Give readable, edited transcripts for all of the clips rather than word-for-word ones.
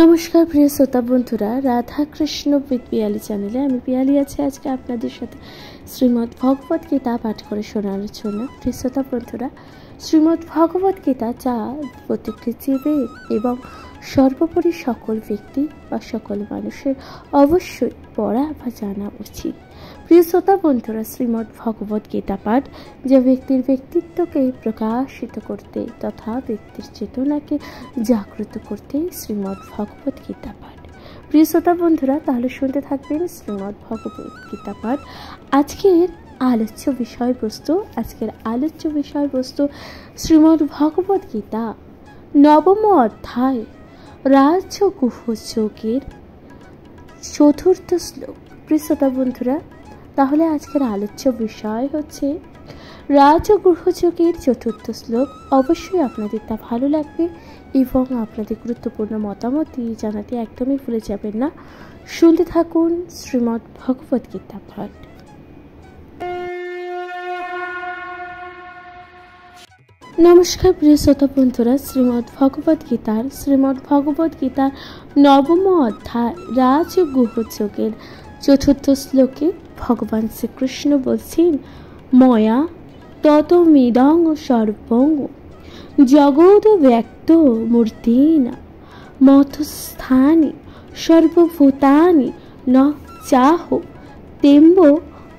নমস্কার প্রিয় শ্রোতা বন্ধুরা, রাধা কৃষ্ণ উইথ পিয়ালি চ্যানেলে আমি পিয়ালি আছি আজকে আপনাদের সাথে শ্রীমদ্ ভগবত গীতা পাঠ করে শোনানোর জন্য। প্রিয় শ্রোতা বন্ধুরা, শ্রীমদ্ ভগবত গীতা যা প্রত্যেকটি জীবের এবং সর্বোপরি সকল ব্যক্তি বা সকল মানুষের অবশ্যই পড়া বা জানা উচিত। প্রিয় শ্রোতা বন্ধুরা, শ্রীমদ্ ভগবত গীতা পাঠ যে ব্যক্তির ব্যক্তিত্বকে প্রকাশিত করতে তথা ব্যক্তির চেতনাকে জাগ্রত করতে শ্রীমদ্ ভগবত গীতা পাঠ। প্রিয় শ্রোতা বন্ধুরা, তাহলে শুনতে থাকবেন শ্রীমদ্ ভগবত গীতা পাঠ। আজকের আলোচ্য বিষয়বস্তু শ্রীমদ্ ভগবত গীতা নবম অধ্যায় রাজগুহ যোগের 4th শ্লোক। প্রিয় শ্রোতা বন্ধুরা, তাহলে আজকের আলোচ্য বিষয় হচ্ছে রাজগুহ যোগের 4th শ্লোক। অবশ্যই আপনাদের তা ভালো লাগবে এবং আপনাদের গুরুত্বপূর্ণ মতামত দিয়ে জানাতে একদমই ভুলে যাবেন না। শুনতে থাকুন শ্রীমদ্ ভগবত গীতা পাঠ। নমস্কার প্রিয় শ্রোতা বন্ধুরা, শ্রীমদ্ ভগবত গীতার নবম অধ্যায় রাজগুহ যোগের 4th শ্লোকে ভগবান শ্রীকৃষ্ণ বলছেন, ময়া ততমিদং সর্বং জগৎ ব্যক্ত মূর্তিনা মথস্থানি সর্বভূতানি ন চাহ তেম্ব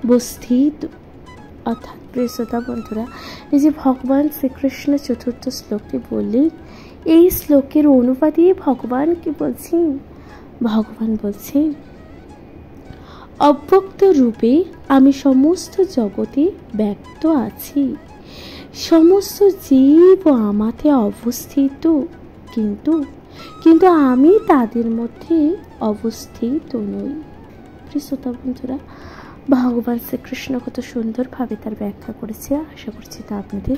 বস্থিত। অর্থাৎ প্রিয় শ্রোতা বন্ধুরা, এই যে ভগবান শ্রীকৃষ্ণ 4th শ্লোকটি বললেন, এই শ্লোকের অনুবাদে ভগবান কি বলছেন? ভগবান বলছেন, অব্যক্ত রূপে আমি সমস্ত জগতে ব্যক্ত আছি, সমস্ত জীব আমাতে অবস্থিত, কিন্তু আমি তাদের মধ্যে অবস্থিত নই। প্রিয় শ্রোতা বন্ধুরা, ভগবান শ্রীকৃষ্ণ কত সুন্দরভাবে তার ব্যাখ্যা করেছে। আশা করছি তা আপনাদের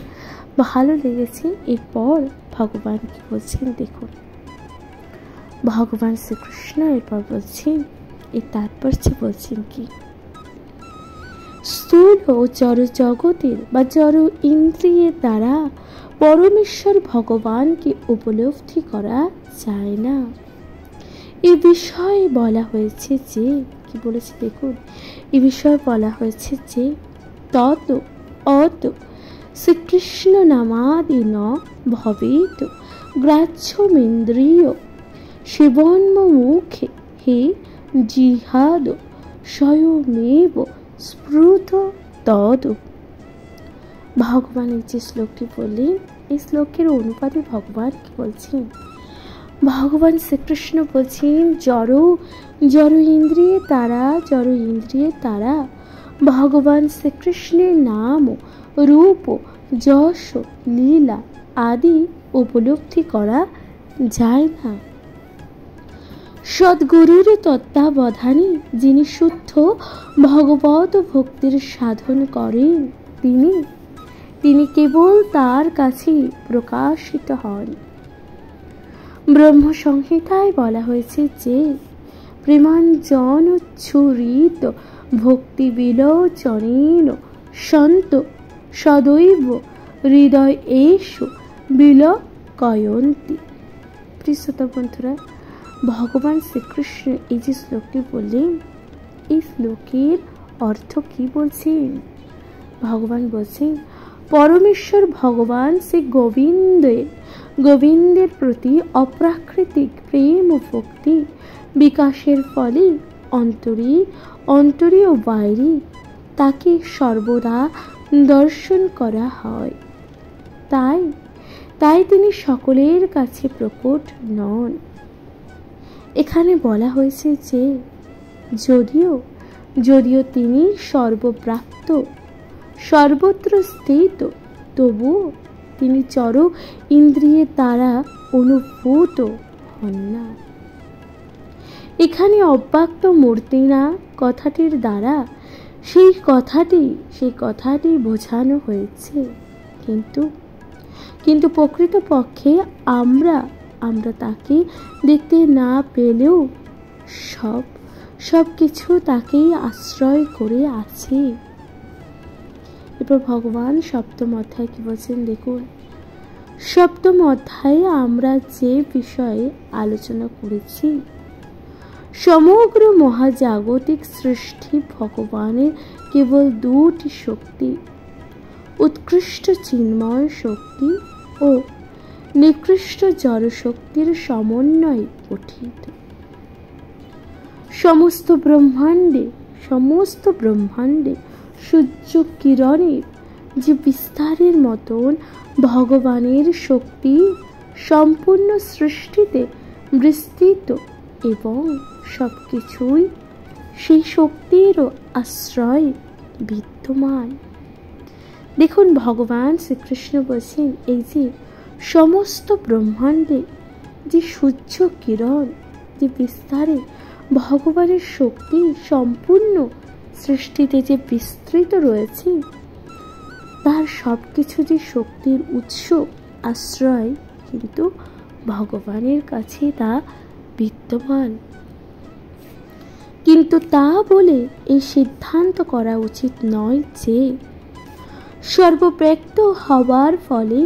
ভালো লেগেছে। এরপর ভগবান কি বলছেন দেখুন। ভগবান শ্রীকৃষ্ণ এরপর বলছেন, এর তাৎপর্য বলছেন কি, স্থূল ও জড় জগতের বা জড় ইন্দ্রিয়ের দ্বারা পরমেশ্বর ভগবানকে উপলব্ধি করা যায় না। এ বিষয়ে বলা হয়েছে যে, কি বলেছে দেখুন, এ বিষয়ে বলা হয়েছে যে তত অত শ্রীকৃষ্ণ নামাদি ন ভবেত গ্রাহ্যমেন্দ্রিয় শিবন্মুখে হে জিহাদ স্বয়মেব স্ফুত তদ। ভগবান এই যে শ্লোকটি বললেন, এই শ্লোকের অনুপাতে ভগবান কি বলছেন? ভগবান শ্রীকৃষ্ণ বলছেন, জড় ইন্দ্রিয়ের দ্বারা ভগবান শ্রীকৃষ্ণের নাম, রূপ, যশ, লীলা আদি উপলব্ধি করা যায় না। সদ্গুরুর তত্ত্বাবধানে যিনি শুদ্ধ ভগবত ভক্তির সাধন করেন, তিনি কেবল তার কাছে প্রকাশিত হন। ব্রহ্মসংহিতায় বলা হয়েছে যে প্রেমাঞ্জন ছুরিত ভক্তি বিলোচনেন সন্ত সদৈব হৃদয় এষু বিলকয়ন্তি। প্রিয় শ্রোতা বন্ধুরা, ভগবান শ্রীকৃষ্ণ এই যে শ্লোকটি বললেন, এই শ্লোকের অর্থ কি বলছেন? ভগবান বলছেন, পরমেশ্বর ভগবান শ্রী গোবিন্দের প্রতি অপ্রাকৃতিক প্রেম ও ভক্তি বিকাশের ফলে অন্তরে ও বাইরে তাকে সর্বদা দর্শন করা হয়। তাই তিনি সকলের কাছে প্রকট নন। এখানে বলা হয়েছে যে যদিও তিনি সর্বব্যাপ্ত, সর্বত্র স্থিত, তবু তিনি জড় ইন্দ্রিয়ের দ্বারা অনুভূত হন না। এখানে অব্যক্ত মূর্তিনা কথাটির দ্বারা সেই কথাটি বোঝানো হয়েছে, কিন্তু প্রকৃতপক্ষে আমরা তাকে দেখতে না পেলেও সব কিছু তাকেই আশ্রয় করে আছে। এরপর ভগবান 7ম অধ্যায় কি বলছেন দেখুন। সপ্তম অধ্যায়ে আমরা যে বিষয়ে আলোচনা করেছি, সমগ্র মহাজাগতিক সৃষ্টি ভগবানের কেবল দুটি শক্তি, উৎকৃষ্ট চিন্ময় শক্তি ও নিকৃষ্ট জড়শক্তির সমন্বয়ে গঠিত। সমস্ত ব্রহ্মাণ্ডে সূর্য কিরণের যে বিস্তারের মতন ভগবানের শক্তি সম্পূর্ণ সৃষ্টিতে বিস্তৃত এবং সবকিছুই সেই শক্তিরও আশ্রয় বিদ্যমান। দেখুন, ভগবান শ্রীকৃষ্ণ বলছেন, এই যে সমস্ত ব্রহ্মাণ্ডে যে সূর্য কিরণ যে বিস্তারে ভগবানের শক্তি সম্পূর্ণ সৃষ্টিতে যে বিস্তৃত রয়েছে, তার সবকিছু যে শক্তির উৎস আশ্রয় কিন্তু ভগবানের কাছে তা বিদ্যমান। কিন্তু তা বলে এই সিদ্ধান্ত করা উচিত নয় যে সর্বব্যাপ্ত হবার ফলে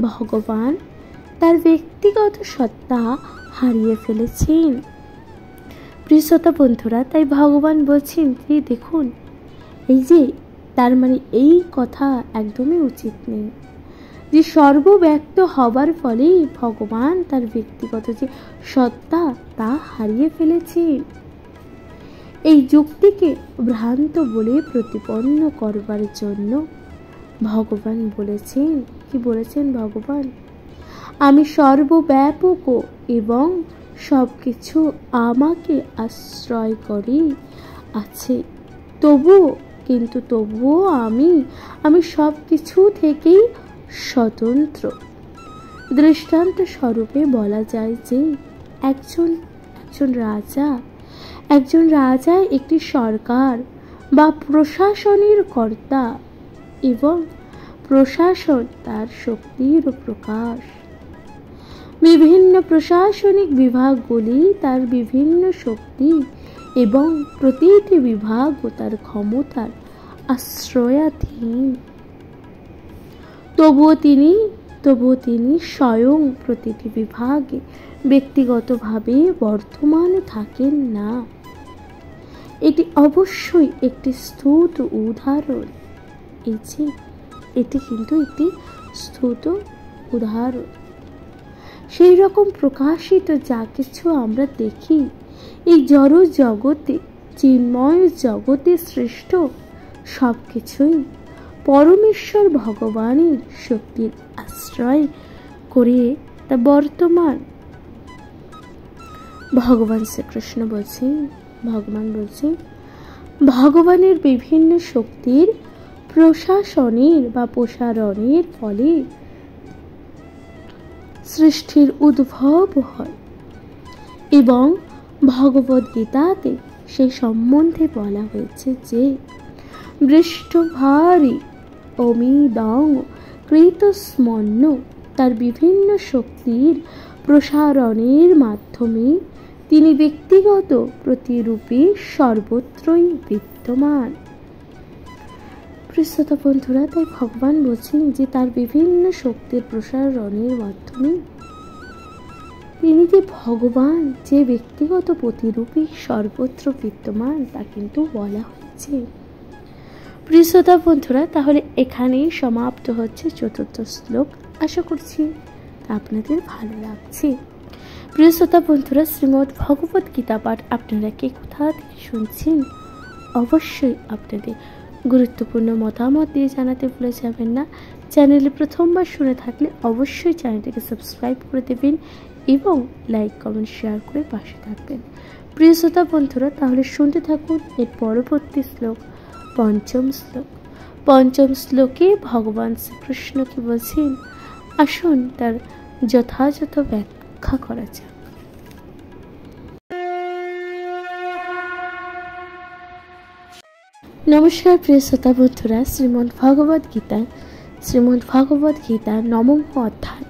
ভগবান তার ব্যক্তিগত সত্তা হারিয়ে ফেলেছেন। প্রিয় শ্রোতা বন্ধুরা, তাই ভগবান বলছেন যে দেখুন, এই যে তার মানে এই কথা একদমই উচিত নেই যে সর্বব্যাপ্ত হবার ফলে ভগবান তার ব্যক্তিগত যে সত্তা তা হারিয়ে ফেলেছেন। এই যুক্তিকে ভ্রান্ত বলে প্রতিপন্ন করবার জন্য ভগবান বলেছেন, কি বলেছেন ভগবান, আমি সর্বব্যাপক এবং সবকিছু আমাকে আশ্রয় করে আছে, তবুও আমি সব কিছু থেকেই স্বতন্ত্র। দৃষ্টান্ত স্বরূপে বলা যায় যে একজন রাজা একটি সরকার বা প্রশাসনের কর্তা এবং প্রশাসন তার শক্তির প্রকাশ। বিভিন্ন প্রশাসনিক বিভাগগুলি তার বিভিন্ন শক্তি এবং প্রতিটি বিভাগ ও তার ক্ষমতার আশ্রয়াধীন। তবুও তিনি স্বয়ং প্রতিটি বিভাগে ব্যক্তিগতভাবে বর্তমান থাকেন না। এটি অবশ্যই একটি স্থূল উদাহরণ। এটি কিন্তু একটি স্থূল উদাহরণ। সেই রকম প্রকাশিত যা কিছু আমরা দেখি এই জড় জগতে, চিন্ময় জগতে সৃষ্ট সব কিছুই পরমেশ্বর ভগবানের শক্তির আশ্রয় করে তা বর্তমান। ভগবান শ্রীকৃষ্ণ বলছেন, ভগবানের বিভিন্ন শক্তির প্রশাসনের বা প্রসারণের ফলে সৃষ্টির উদ্ভব হয় এবং ভগবদ্গীতাতে সেই সম্বন্ধে বলা হয়েছে যে বৃষ্ঠভারী অমিদং কৃতস্মন্য, তার বিভিন্ন শক্তির প্রসারণের মাধ্যমে তিনি ব্যক্তিগত প্রতিরূপে সর্বত্রই বিদ্যমান। প্রিয় বন্ধুরা, তাই ভগবান বলছেন যে তার বিভিন্ন শক্তির প্রসারণের মাধ্যমে তিনি যে ভগবান, যে ব্যক্তিগত প্রতিরূপে সর্বত্র বিদ্যমান, তা কিন্তু বলা হয়েছে। প্রিয় বন্ধুরা, তাহলে এখানেই সমাপ্ত হচ্ছে চতুর্থ শ্লোক। আশা করছি আপনাদের ভালো লাগছে। প্রিয় বন্ধুরা, শ্রীমদ্ ভগবত গীতা পাঠ আপনারা কে কোথা থেকে শুনছেন অবশ্যই আপনাদের গুরুত্বপূর্ণ মতামত দিয়ে জানাতে ভুলে যাবেন না। চ্যানেলে প্রথমবার শুনে থাকলে অবশ্যই চ্যানেলটিকে সাবস্ক্রাইব করে দেবেন এবং লাইক কমেন্ট শেয়ার করে পাশে থাকবেন। প্রিয় শ্রোতা বন্ধুরা, তাহলে শুনতে থাকুন এর পরবর্তী শ্লোক, পঞ্চম শ্লোকে ভগবান শ্রীকৃষ্ণ কি বলছেন, আসুন তার যথাযথ ব্যাখ্যা করা যাক। নমস্কার প্রিয় শ্রোতা বন্ধুরা, শ্রীমদ্ ভগবদ গীতা নবম অধ্যায়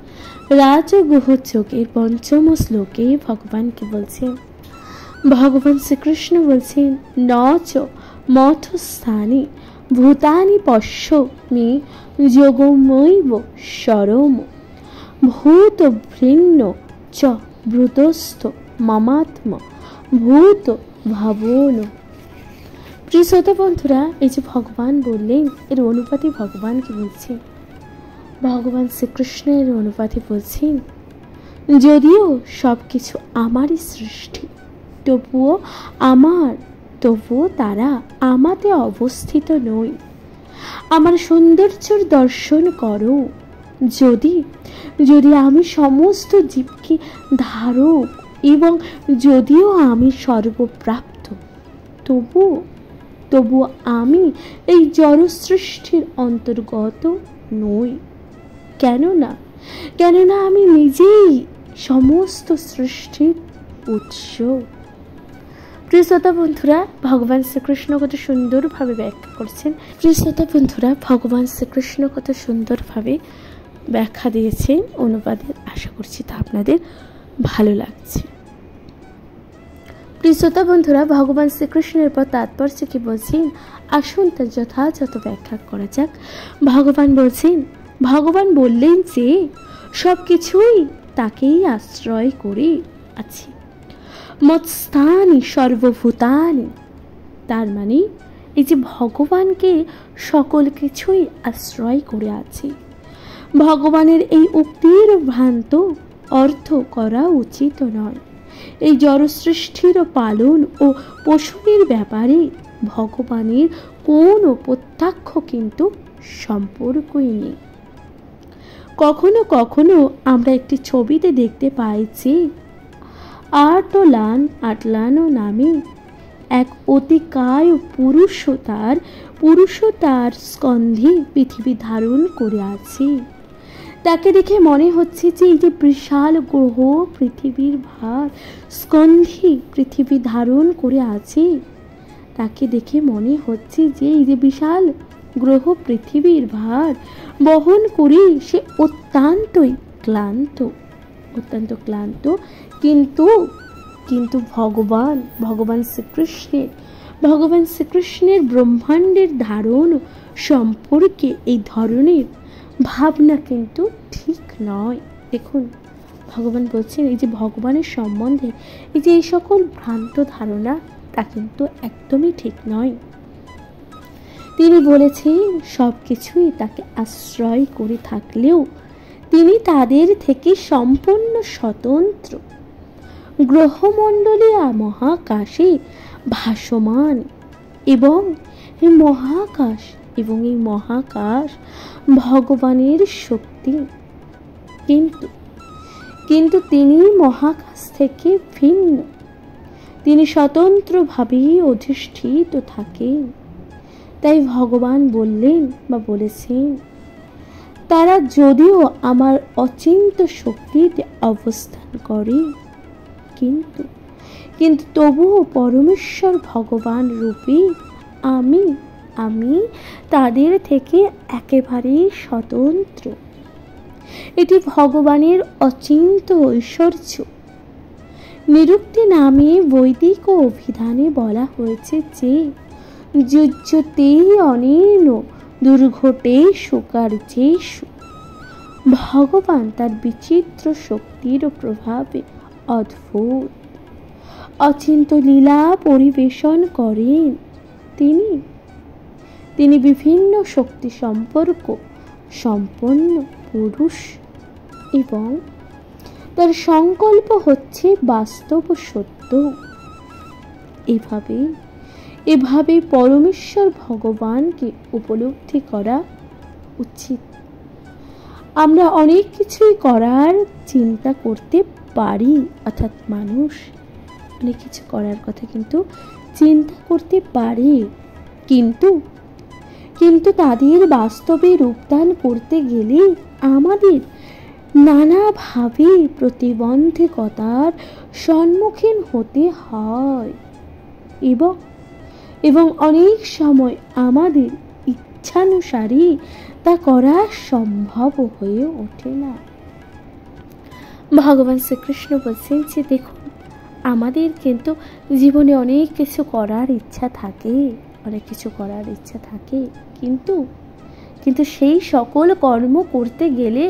রাজগুহ যোগের পঞ্চম শ্লোকে ভগবান কি বলছেন, ভগবান শ্রীকৃষ্ণ বলছেন, নচ মথ স্থানে ভূতানি পশ্য মে যোগমৈব স্বরম। ভূত ভিন্ন চ ব্রুতস্থ মমাত্ম ভূত ভাবন। প্রিয় শ্রোতা বন্ধুরা, এই যে ভগবান বললেন, এর অনুপাতে ভগবানকে বলছেন, ভগবান শ্রীকৃষ্ণের অনুপাতে বলছেন, যদিও সব কিছু আমারই সৃষ্টি, তবুও তারা আমাতে অবস্থিত নয়। আমার সৌন্দর্যের দর্শন করো। যদি আমি সমস্ত জীবকে ধারক এবং যদিও আমি সর্বপ্রাপ্ত, তবু আমি এই জড় সৃষ্টির অন্তর্গত নই। কেননা আমি নিজেই সমস্ত সৃষ্টির উৎস। প্রিয় শ্রোতা বন্ধুরা, ভগবান শ্রীকৃষ্ণ কত সুন্দরভাবে ব্যাখ্যা করছেন। প্রিয় শ্রোতা বন্ধুরা, ভগবান শ্রীকৃষ্ণ কত সুন্দরভাবে ব্যাখ্যা দিয়েছেন অনুবাদে। আশা করছি তা আপনাদের ভালো লাগছে। প্রিয় শ্রোতা বন্ধুরা, ভগবান শ্রীকৃষ্ণের পর তাৎপর্য কি বলছেন, আসুন তার যথাযথ ব্যাখ্যা করা যাক। ভগবান বললেন যে সব কিছুই তাকেই আশ্রয় করে আছে। মৎস্থানি সর্বভূতানি, তার মানে এই যে ভগবানকে সকল কিছুই আশ্রয় করে আছে। ভগবানের এই উক্তির ভ্রান্ত অর্থ করা উচিত নয়। এই জড় সৃষ্টির পালন ও পোষণের ব্যাপারে ভগবানের কোনো প্রত্যক্ষ কিন্তু সম্পর্কই নেই। কখনো কখনো আমরা একটি ছবিতে দেখতে পাই যে আটলানো নামে এক অতিকায় পুরুষ তার স্কন্ধে পৃথিবী ধারণ করে আছে। তাকে দেখে মনে হচ্ছে যে এই যে বিশাল গ্রহ পৃথিবীর ভার স্কন্ধে পৃথিবী ধারণ করে আছে। তাকে দেখে মনে হচ্ছে যে এই যে বিশাল গ্রহ পৃথিবীর ভার বহন করে সে অত্যন্ত ক্লান্ত। কিন্তু ভগবান শ্রীকৃষ্ণের ব্রহ্মাণ্ডের ধারণ সম্পর্কে এই ধরনের ভাবনা কিন্তু ঠিক নয়। দেখুন, ভগবান বলছেন এই যে ভগবানের সম্বন্ধে এই যে এই সকল ভ্রান্ত ধারণা, তা কিন্তু একদমই ঠিক নয়। তিনি বলেছেন সব কিছুই তাকে আশ্রয় করে থাকলেও তিনি তাদের থেকে সম্পূর্ণ স্বতন্ত্র। গ্রহমণ্ডলীয় মহাকাশে ভাসমান এবং এই মহাকাশ ভগবানের শক্তি, কিন্তু তিনি মহাকাশ থেকে ভিন্ন। তিনি স্বতন্ত্রভাবেই অধিষ্ঠিত থাকেন। তাই ভগবান বলেছেন, তারা যদিও আমার অচিন্ত শক্তিতে অবস্থান করে, কিন্তু তবুও পরমেশ্বর ভগবান রূপে আমি তাদের থেকে একেবারেই স্বতন্ত্র। এটি ভগবানের অচিন্ত ঐশ্বর্য। নিরুক্তি নামে বৈদিক অভিধানে বলা হয়েছে যে যুজ্যতে অনেন দুর্ঘটেষু কার্যেষু, ভগবান তার বিচিত্র শক্তির প্রভাবে অদ্ভুত অচিন্ত লীলা পরিবেশন করেন। তিনি বিভিন্ন শক্তি সম্পন্ন পুরুষ এবং তার সংকল্প হচ্ছে বাস্তব সত্য। এভাবে পরমেশ্বর ভগবানকে উপলব্ধি করা উচিত। আমরা অনেক কিছুই করার চিন্তা করতে পারি, অর্থাৎ মানুষ অনেক কিছু করার কথা কিন্তু চিন্তা করতে পারে, কিন্তু তাদের বাস্তবে রূপদান করতে গেলে আমাদের নানাভাবে প্রতিবন্ধকতার সম্মুখীন হতে হয় এবং অনেক সময় আমাদের ইচ্ছানুসারে তা করা সম্ভব হয়ে ওঠে না। ভগবান শ্রীকৃষ্ণ বলছেন যে দেখুন, আমাদের কিন্তু জীবনে অনেক কিছু করার ইচ্ছা থাকে, কিন্তু সেই সকল কর্ম করতে গেলে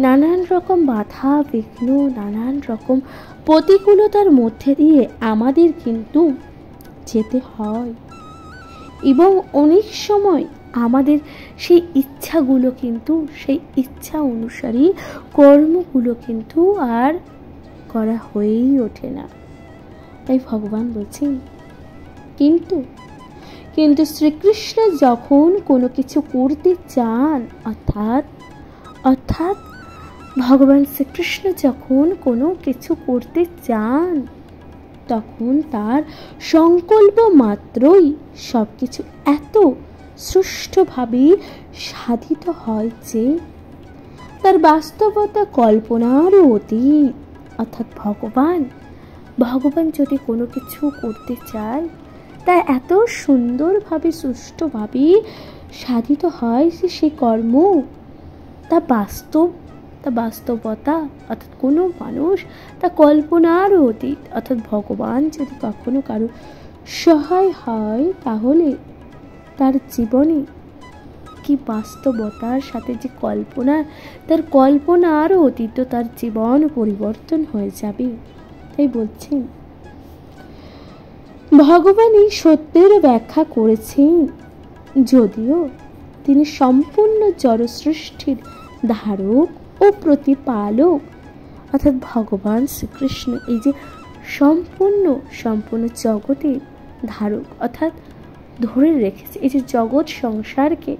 নানান রকম বাধা বিঘ্ন, নানান রকম প্রতিকূলতার মধ্যে দিয়ে আমাদের কিন্তু যেতে হয়, এবং অনেক সময় আমাদের সেই ইচ্ছাগুলো কিন্তু, সেই ইচ্ছা অনুসারী কর্মগুলো কিন্তু আর করা হয়েই ওঠে না। তাই ভগবান বলছেন কিন্তু কিন্তু শ্রীকৃষ্ণ যখন কোনো কিছু করতে চান, অর্থাৎ ভগবান শ্রীকৃষ্ণ যখন কোনো কিছু করতে চান, তখন তার সংকল্প মাত্রই সবকিছু এত সুষ্ঠুভাবে সাধিত হয় যে তার বাস্তবতা কল্পনারও অতীত। অর্থাৎ ভগবান যদি কোনো কিছু করতে চায়, তা এত সুন্দরভাবে সুষ্ঠুভাবে সাধিত হয় যে সেই কর্ম তা বাস্তবতা, অর্থাৎ কোনো মানুষ তা কল্পনারও অতীত। অর্থাৎ ভগবান যদি কখনো কারো সহায় হয়, তাহলে তার জীবনে কি বাস্তবতার সাথে যে কল্পনা, তার কল্পনারও অতীত, তার জীবন পরিবর্তন হয়ে যাবে। তাই বলছেন ভগবান এই সত্যের ব্যাখ্যা করেছেন, যদিও তিনি সম্পূর্ণ জড় সৃষ্টির ধারক ও প্রতিপালক। অর্থাৎ ভগবান শ্রীকৃষ্ণ এই যে সম্পূর্ণ জগতের ধারক, অর্থাৎ ধরে রেখেছে, এই যে জগৎ সংসারকে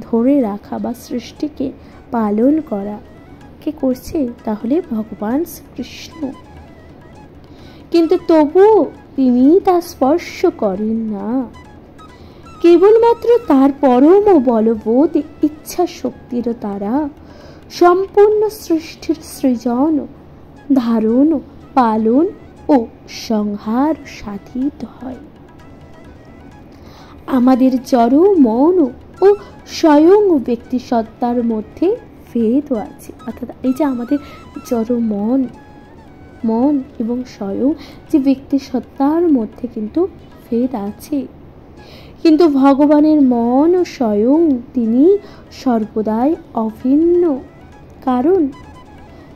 ধরে রাখা বা সৃষ্টিকে পালন করা কে করছে, তাহলে ভগবান শ্রীকৃষ্ণ। কিন্তু তবুও তিনি তা স্পর্শ করেন না। কেবলমাত্র তার পরম বলবোধ ইচ্ছা শক্তির দ্বারা সম্পূর্ণ সৃষ্টির সৃজন, ধারণ, পালন ও সংহার সাধিত হয়। আমাদের জড়, মন ও স্বয়ং ব্যক্তি সত্তার মধ্যে ভেদ আছে। অর্থাৎ এই যে আমাদের জড় মন এবং স্বয়ং যে ব্যক্তি সত্তার মধ্যে কিন্তু ভেদ আছে, কিন্তু ভগবানের মন ও স্বয়ং তিনি সর্বদাই অভিন্ন।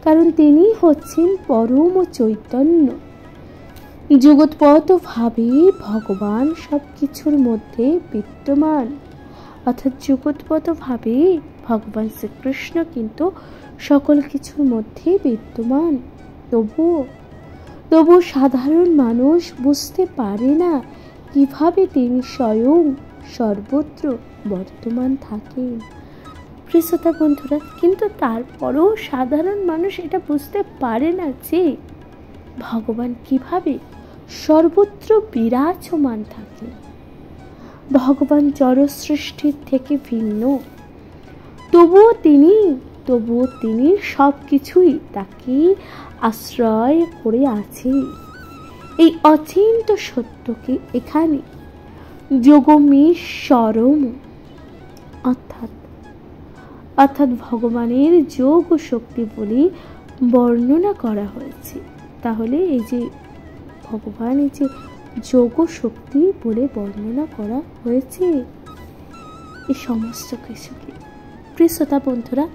কারণ তিনি হচ্ছেন পরম চৈতন্য। যুগোৎপতভাবে ভগবান সব কিছুর মধ্যে বিদ্যমান। অর্থাৎ যুগোৎপতভাবে ভগবান শ্রীকৃষ্ণ কিন্তু সকল কিছুর মধ্যে বিদ্যমান। তবু সাধারণ মানুষ বুঝতে পারে না কিভাবে তিনি স্বয়ং সর্বত্র বর্তমান থাকেন। প্রিয়তা বন্ধুরা, কিন্তু তারপরও সাধারণ মানুষ এটা বুঝতে পারে না যে ভগবান কিভাবে সর্বত্র বিরাজমান থাকে। ভগবান জড় সৃষ্টির থেকে ভিন্ন, তবুও তিনি সব কিছুই তাকে আশ্রয় করে আছে। এই অচিন্ত সত্যকে এখানে যোগমীশ্বরম অর্থাৎ ভগবানের যোগ শক্তি বলে বর্ণনা করা হয়েছে। তাহলে এই যে ভগবান এই যে যোগ শক্তি বলে বর্ণনা করা হয়েছে এই সমস্ত কিছুকে। প্রিয় শ্রোতা বন্ধুরা,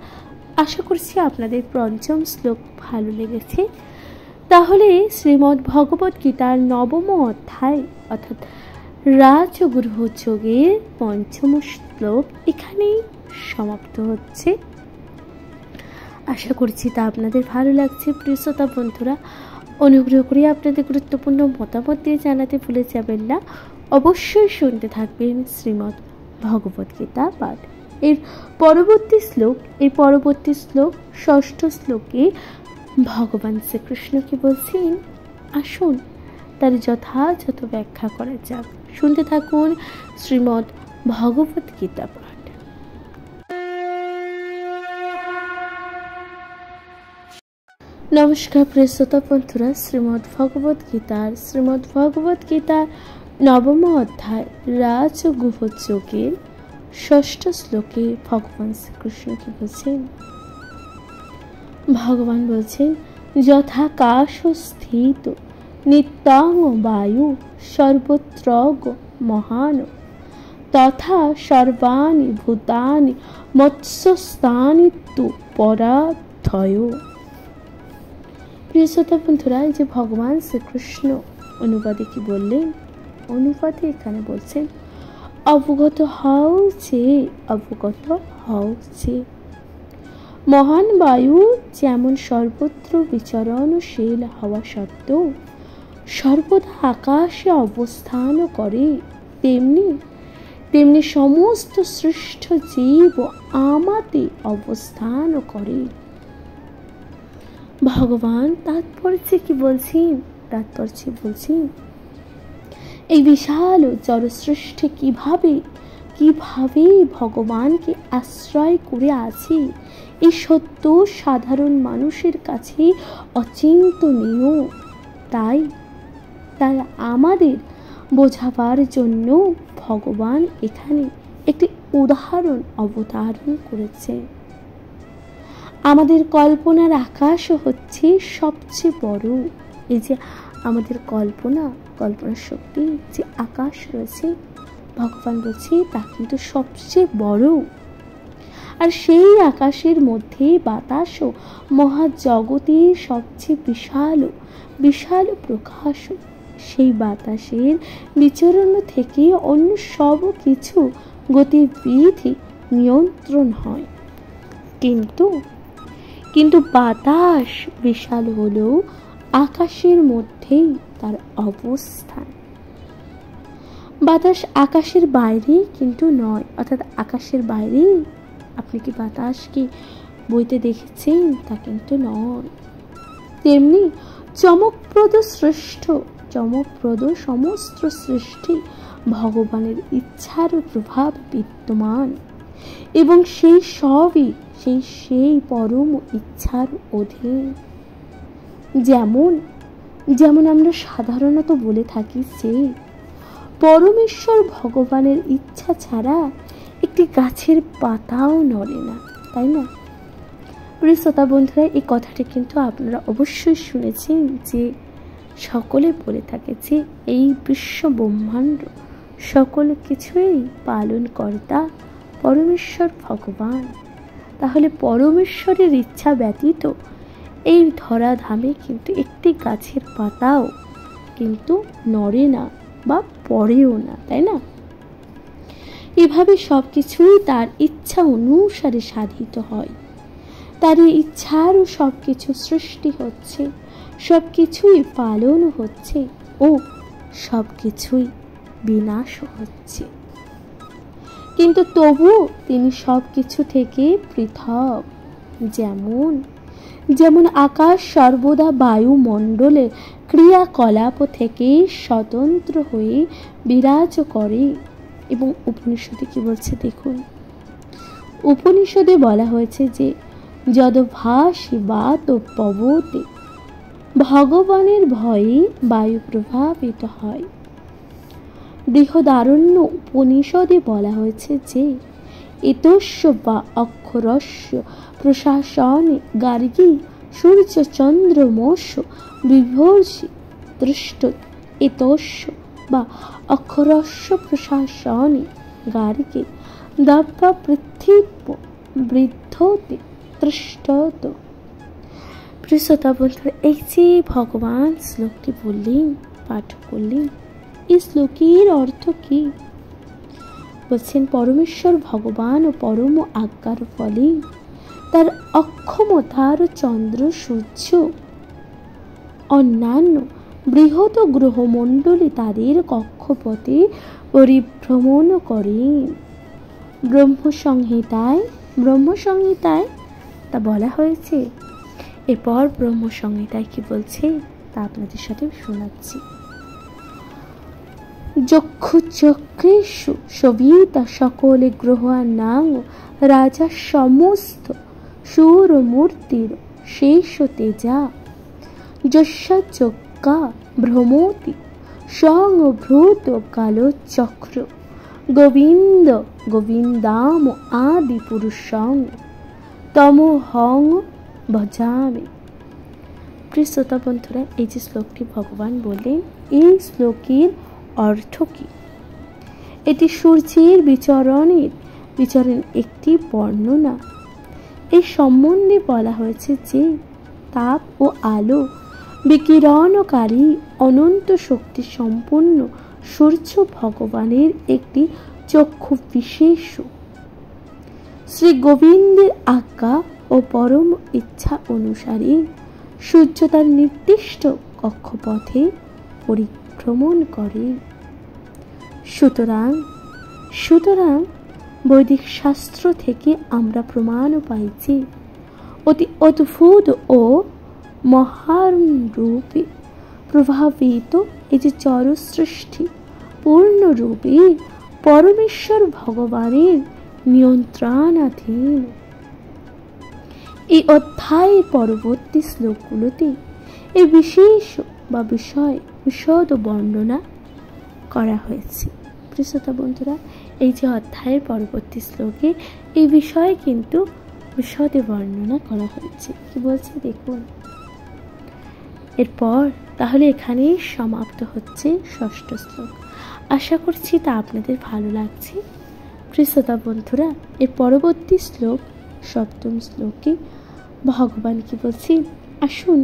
আশা করছি আপনাদের পঞ্চম শ্লোক ভালো লেগেছে। তাহলে শ্রীমদ্ ভগবত গীতার 9ম অধ্যায় অর্থাৎ রাজগৃহ যোগের 5ম শ্লোক এখানেই সমাপ্ত হচ্ছে। আশা করছি তা আপনাদের ভালো লাগছে। প্রিয় শ্রোতা বন্ধুরা, অনুগ্রহ করে আপনাদের গুরুত্বপূর্ণ মতামত দিয়ে জানাতে ভুলে যাবেন না। অবশ্যই শুনতে থাকবেন শ্রীমদ্ ভগবত গীতা পাঠ। এর পরবর্তী শ্লোক 6ষ্ঠ শ্লোকে ভগবান শ্রীকৃষ্ণ কি বলছেন, আসুন তার যথাযথ ব্যাখ্যা করা যাক। শুনতে থাকুন শ্রীমদ্ ভগবত গীতা পাঠ। নমস্কার প্রিয় শ্রোতা বন্ধুরা, শ্রীমদ্ ভগবত গীতার 9ম অধ্যায় রাজগুহ যোগের 6ষ্ঠ শ্লোকে ভগবান শ্রীকৃষ্ণ কি বলছেন। ভগবান বলছেন, যথাকাশ স্থিত নিত্যাং বায়ু সর্বত্রগ মহান তথা সর্বাণি ভূতানি মৎস্যস্থানি তু পরাত থয়। প্রিয় শ্রোতা বন্ধুরা, এই যে ভগবান শ্রীকৃষ্ণ অনুবাদে কি বললেন, অনুবাদে এখানে বলছেন অবগত হও যে, অবগত হও যে মহান বায়ু যেমন সর্বত্র বিচরণশীল হওয়া সত্ত্বেও সর্বদা আকাশে অবস্থান করে, তেমনি সমস্ত সৃষ্ট জীব আমাতে অবস্থান করে। ভগবান তাৎপর্যে কি বলছেন? তাৎপর্যে বলছেন এই বিশাল জড়সৃষ্টি কিভাবে ভগবানকে আশ্রয় করে আছে, এই সত্য সাধারণ মানুষের কাছে অচিন্তনীয়। তাই আমাদের বোঝাবার জন্য ভগবান এখানে একটি উদাহরণ অবতারণ করেছে। আমাদের কল্পনার আকাশ হচ্ছে সবচেয়ে বড়। এই যে আমাদের কল্পনার শক্তি যে আকাশ রয়েছে, ভগবান বলছে তা কিন্তু সবচেয়ে বড়। আর সেই আকাশের মধ্যে বাতাসও মহাজগতের সবচেয়ে বিশাল প্রকাশ। সেই বাতাসের বিচরণ থেকে অন্য সব কিছু গতিবিধি নিয়ন্ত্রণ হয়। কিন্তু বাতাস বিশাল হলেও আকাশের মধ্যেই তার অবস্থান। বাতাস আকাশের বাইরে কিন্তু নয়, অর্থাৎ আকাশের বাইরে আপনি কি বাতাসকে বইতে দেখেছেন? তা কিন্তু নয়। তেমনি চমকপ্রদ সমস্ত সৃষ্টি ভগবানের ইচ্ছার প্রভাব বিদ্যমান, এবং সেই সবই সেই পরম ইচ্ছার অধীন। যেমন আমরা সাধারণত বলে থাকি যে পরমেশ্বর ভগবানের ইচ্ছা ছাড়া একটি গাছের পাতাও নড়ে না, তাই না? প্রিয় শ্রোতা বন্ধুরা, এই কথাটি কিন্তু আপনারা অবশ্যই শুনেছেন যে সকলে বলে থাকে যে এই বিশ্ব ব্রহ্মাণ্ড সকল কিছুই পালন কর্তা পরমেশ্বর ভগবান। তাহলে পরমেশ্বরের ইচ্ছা ব্যতীত এই ধরাধামে কিন্তু একটি গাছের পাতাও কিন্তু নড়ে না বা পড়েও না, তাই না? এভাবে সবকিছুই তার ইচ্ছা অনুসারে সাধিত হয়। তার ইচ্ছারও সবকিছু সৃষ্টি হচ্ছে, সবকিছুই পালন হচ্ছে ও সবকিছুই বিনাশ হচ্ছে। কিন্তু তবু তিনি সবকিছু থেকে পৃথক। যেমন আকাশ সর্বদা বায়ুমণ্ডলে ক্রিয়াকলাপ থেকে স্বতন্ত্র হয়ে বিরাজ করে। এবং উপনিষদে কি বলছে দেখুন, উপনিষদে বলা হয়েছে যে যদ্ভাসি বাত পবতে, ভগবানের ভয়ে বায়ু প্রভাবিত হয়। বৃহদারণ্য উপনিষদে বলা হয়েছে যে এতস্য বা অক্ষরস্য প্রশাসনে গার্গী সূর্য চন্দ্রমস বিভর্ষি দৃষ্ট। এতস্য বা অক্ষরস্য প্রশাসনে গার্গী দব্বা পৃথিব বৃদ্ধতে দৃষ্টত। প্রিয় শ্রোতা বন্ধুরা, এই যে ভগবান শ্লোকটি বললেন, পাঠ করলেন, এই শ্লোকের অর্থ কি? বলছেন পরমেশ্বর ভগবান ও পরম আজ্ঞার ফলে তার অক্ষমতার চন্দ্র সূর্য অন্যান্য বৃহৎ গ্রহমণ্ডলী তাদের কক্ষপথে পরিভ্রমণ করেন। ব্রহ্মসংহিতায় তা বলা হয়েছে। এরপর ব্রহ্মসংহিতায় কি বলছে তা আপনাদের সাথে শোনাচ্ছি। যক্ষুচক্রেষু সবিতা সকলে গ্রহাণাং রাজা সমস্ত সুরমূর্তির শেষ তেজা যস্যা ভ্রমতি সংভূত কালচক্র গোবিন্দাম আদি পুরুষং তমোহং ভজামি। প্রিয় শ্রোতা বন্ধুরা, এই যে শ্লোকটি ভগবান বললেন, এই শ্লোকের অর্থ কি? এটি সূর্যের বিচরণের একটি বর্ণনা। এই সম্বন্ধে বলা হয়েছে যে তাপ ও আলো বিকিরণকারী অনন্ত শক্তি সম্পন্ন সূর্য ভগবানের একটি চক্ষু বিশেষ। শ্রী গোবিন্দের আজ্ঞা ও পরম ইচ্ছা অনুসারে সূর্য তার নির্দিষ্ট কক্ষপথে পরিভ্রমণ করে। সুতরাং বৈদিক শাস্ত্র থেকে আমরা প্রমাণ পাইছি অতি অদ্ভুত ও মহারূপে প্রভাবিত এই যে জড় সৃষ্টি পূর্ণরূপে পরমেশ্বর ভগবানের নিয়ন্ত্রণাধীন। এই অধ্যায়ের পরবর্তী শ্লোকগুলোতে এই বিশেষ বা বিশদ বর্ণনা করা হয়েছে। শ্রোতা বন্ধুরা, এই যে অধ্যায়ের পরবর্তী শ্লোকে এই বিষয়ে কিন্তু বিশদে বর্ণনা করা হয়েছে। কি বলছে দেখুন। এরপর তাহলে এখানেই সমাপ্ত হচ্ছে ষষ্ঠ শ্লোক। আশা করছি তা আপনাদের ভালো লাগছে। শ্রোতা বন্ধুরা, এর পরবর্তী শ্লোক সপ্তম শ্লোকে ভগবান কি বলছি, আসুন